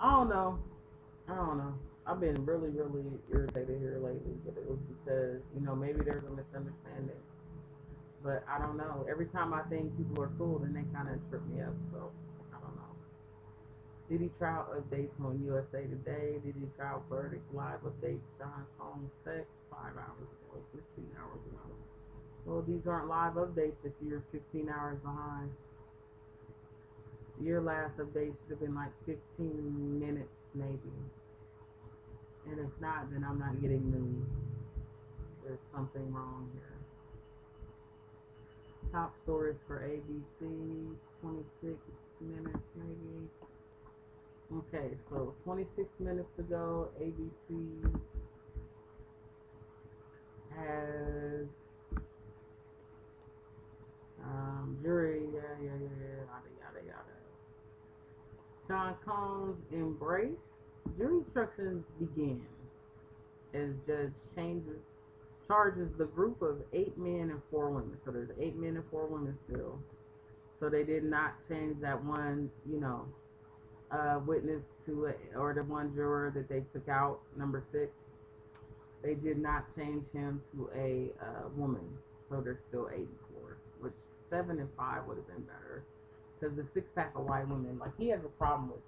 I don't know. I don't know. I've been really, really irritated here lately, but it was because, maybe there's a misunderstanding. But I don't know. Every time I think people are cool, then they kind of trip me up. So I don't know. Diddy trial updates on USA Today. Diddy trial verdict live updates. Sean Combs text 5 hours ago, 15 hours ago. Well, these aren't live updates if you're 15 hours behind. Your last update should have been like 15 minutes, maybe. And if not, then I'm not getting news. There's something wrong here. Top stories for ABC, 26 minutes maybe. Okay, so 26 minutes ago, ABC has jury, yada yada. Sean Combs embrace. Jury instructions begin as judge charges the group of 8 men and 4 women. So there's 8 men and 4 women still. So they did not change that one, witness or the one juror that they took out, number 6. They did not change him to a woman. So there's still 8 and 4, which 7 and 5 would have been better. Because the 6-pack of white women, like, he has a problem with.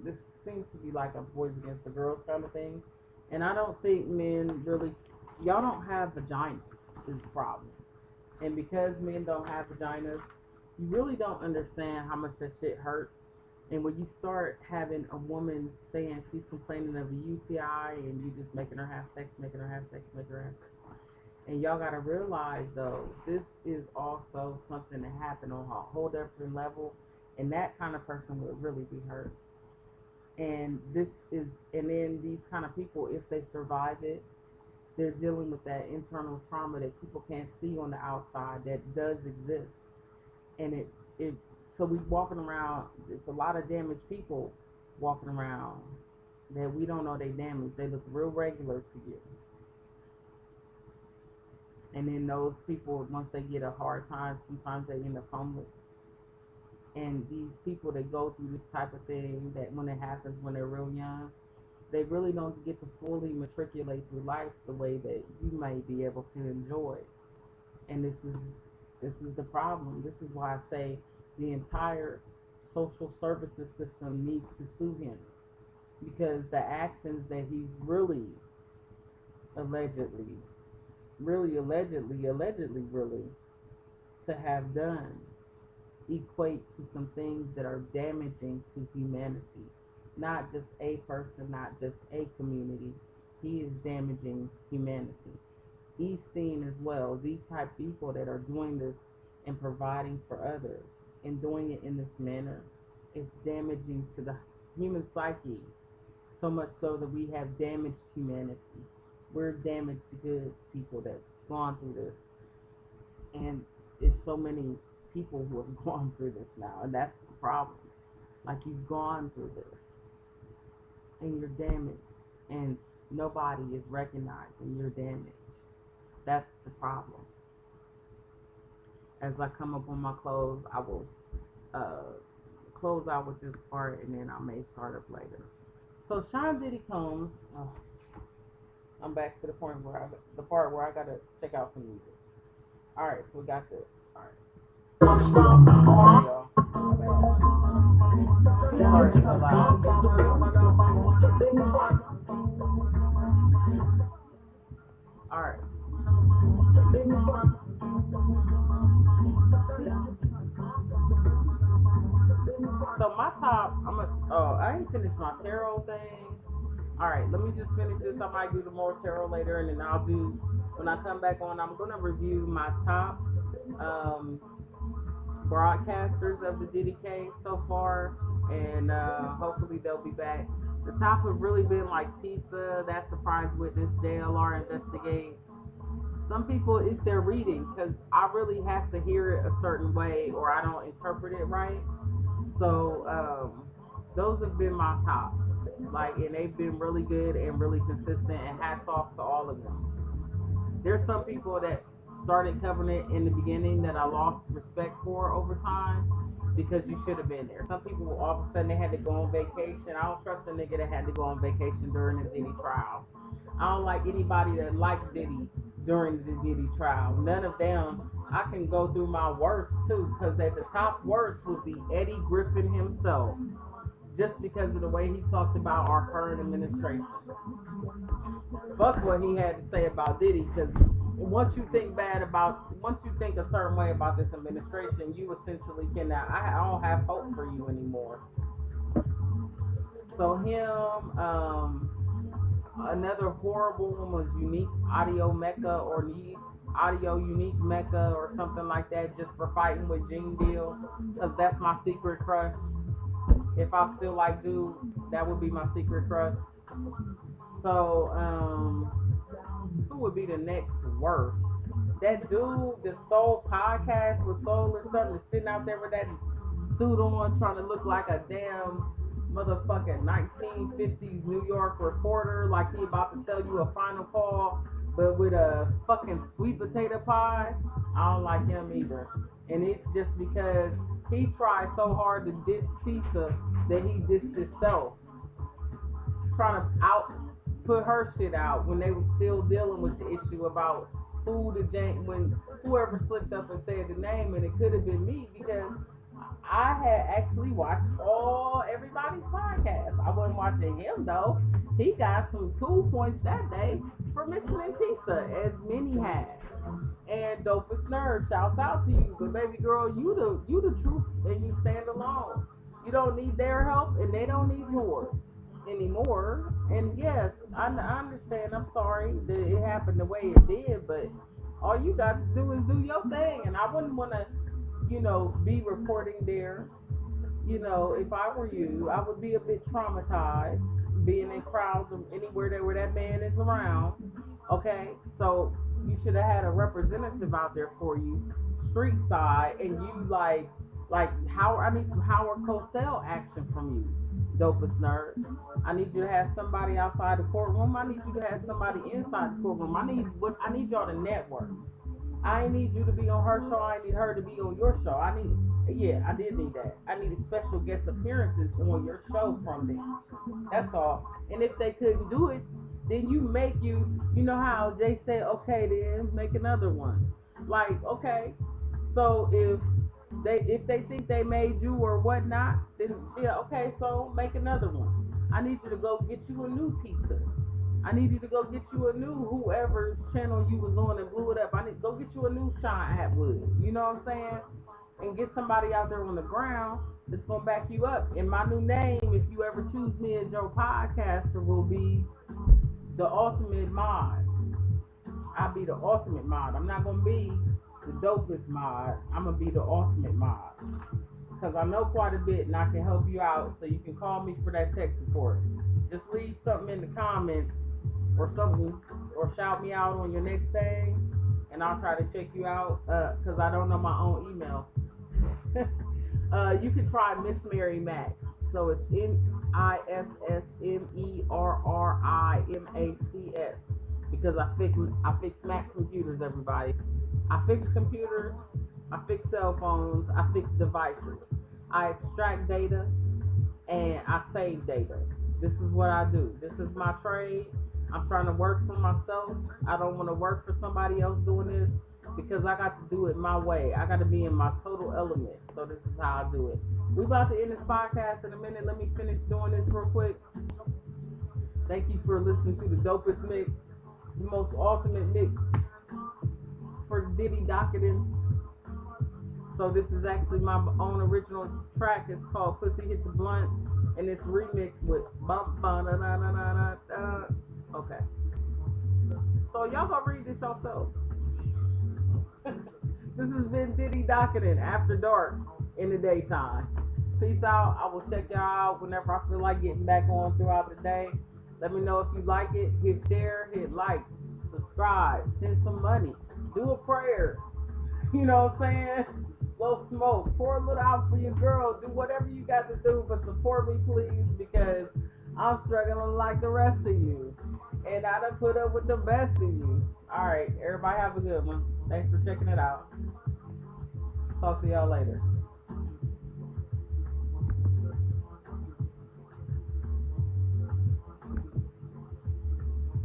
This seems to be like a boys against the girls kind of thing. And I don't think men really, y'all don't have vaginas is the problem. And because men don't have vaginas, you really don't understand how much that shit hurts. And when you start having a woman saying she's complaining of a UTI and you just making her have sex, making her have sex, making her have sex, And y'all gotta realize though, this is also something that happened on a whole different level, and that kind of person would really be hurt. And this is, and then these kind of people, if they survive it, they're dealing with that internal trauma that people can't see on the outside that does exist. And it so we walking around, it's a lot of damaged people walking around that we don't know they damaged. They look real regular to you. And then those people, once they get a hard time, sometimes they end up homeless. And these people that go through this type of thing, that when it happens when they're real young, they really don't get to fully matriculate through life the way that you may be able to enjoy. And this is the problem. This is why I say the entire social services system needs to sue him, because the actions that he's allegedly, really to have done equate to some things that are damaging to humanity. Not just a person, not just a community. He is damaging humanity. He's seen as well these type of people that are doing this and providing for others and doing it in this manner is damaging to the human psyche, so much so that we have damaged humanity. We're damaged goods people that's gone through this. And it's so many people who have gone through this now, and that's the problem. Like, you've gone through this and you're damaged, and nobody is recognizing your damage. That's the problem. As I come up on my close, I will close out with this part, and then I may start up later. So Sean Diddy Combs, I'm back to the part where I gotta check out some music. All right, so we got this. All right. Sorry, y'all. Sorry, it's so loud. All right. So my top, I ain't finished my tarot thing. All right, let me just finish this. I might do the more tarot later, and then when I come back on, I'm gonna review my top broadcasters of the Diddy case so far, and hopefully they'll be back. The top have really been like Tisa, That Surprise Witness, JLR Investigates. Some people, it's their reading, because I really have to hear it a certain way or I don't interpret it right. So those have been my tops. Like, and they've been really good and really consistent, and hats off to all of them. There's some people that started covering it in the beginning that I lost respect for over time, because you should have been there. Some people, all of a sudden, they had to go on vacation. I don't trust a nigga that had to go on vacation during the Diddy trial. I don't like anybody that liked Diddy during the Diddy trial. None of them. I can go through my worst too, because at the top worst would be Eddie Griffin himself, just because of the way he talked about our current administration. Fuck what he had to say about Diddy, because once you think a certain way about this administration, you essentially cannot. I don't have hope for you anymore. So him, another horrible one was Unique Audio Mecca, or Audio Unique Mecca, or something like that, just for fighting with Gene Deal, because that's my secret crush. If I still like dudes, that would be my secret crush. So, who would be the next worst? That dude, the Soul Podcast with Soul or something, sitting out there with that suit on, trying to look like a damn motherfucking 1950s New York reporter, like he about to tell you a final call, but with a fucking sweet potato pie. I don't like him either. And it's just because he tried so hard to diss Tisa that he dissed himself, trying to put her shit out when they were still dealing with the issue about when whoever slipped up and said the name, and it could have been me, because I had actually watched everybody's podcast. I wasn't watching him though. He got some cool points that day for mentioning Tisa, as many had. And Dopest Nerd, shouts out to you. But baby girl, you the truth, and you stand alone. You don't need their help, and they don't need yours anymore. And yes, I understand. I'm sorry that it happened the way it did, but All you got to do is do your thing, and I wouldn't want to, be reporting there. If I were you, I would be a bit traumatized being in crowds or anywhere where that man is around. Okay, so you should have had a representative out there for you, street side, and you like how I need some Howard Cosell action from you, dopest nerd. I need you to have somebody outside the courtroom. I need you to have somebody inside the courtroom. I need y'all to network. I need you to be on her show. I need her to be on your show. Yeah, I did need that. I needed special guest appearances on your show from them. That's all. And if they couldn't do it, then you know how Jay said, okay, then make another one. Like, okay, so if they think they made you or whatnot, then yeah, okay, so make another one. I need you to go get you a new Tisa. I need you to go get you a new whoever's channel you was on and blew it up. I need to go get you a new Sean Atwood. You know what I'm saying? And get somebody out there on the ground that's gonna back you up. And my new name, if you ever choose me as your podcaster, will be the ultimate mod. I'll be the ultimate mod. I'm not gonna be the dopest mod. I'm gonna be the ultimate mod. Because I know quite a bit and I can help you out, so you can call me for that tech support. Just leave something in the comments or something, or shout me out on your next thing, and I'll try to check you out, because I don't know my own email. You can try Miss Mary Max. So it's MISSMERRIMACS, because I fix Mac computers, everybody. I fix computers, I fix cell phones, I fix devices. I extract data and I save data. This is what I do. This is my trade. I'm trying to work for myself. I don't want to work for somebody else doing this, because I got to do it my way. I got to be in my total element. So this is how I do it. We about to end this podcast in a minute. Let me finish doing this real quick. Thank you for listening to the dopest mix, the most ultimate mix for Diddy Docketing. So this is actually my own original track. It's called Pussy Hit the Blunt, and it's remixed with bump ba da da da da da. Okay. So y'all go read this yourself. This has been Diddy Docketing After Dark in the daytime. Peace out. I will check y'all out whenever I feel like getting back on throughout the day. Let me know if you like it. Hit share, hit like, subscribe, send some money, do a prayer. You know what I'm saying? Go smoke, pour a little out for your girl. Do whatever you got to do, but support me, please, because I'm struggling like the rest of you. And I done put up with the best of you. All right, everybody have a good one. Thanks for checking it out. Talk to y'all later.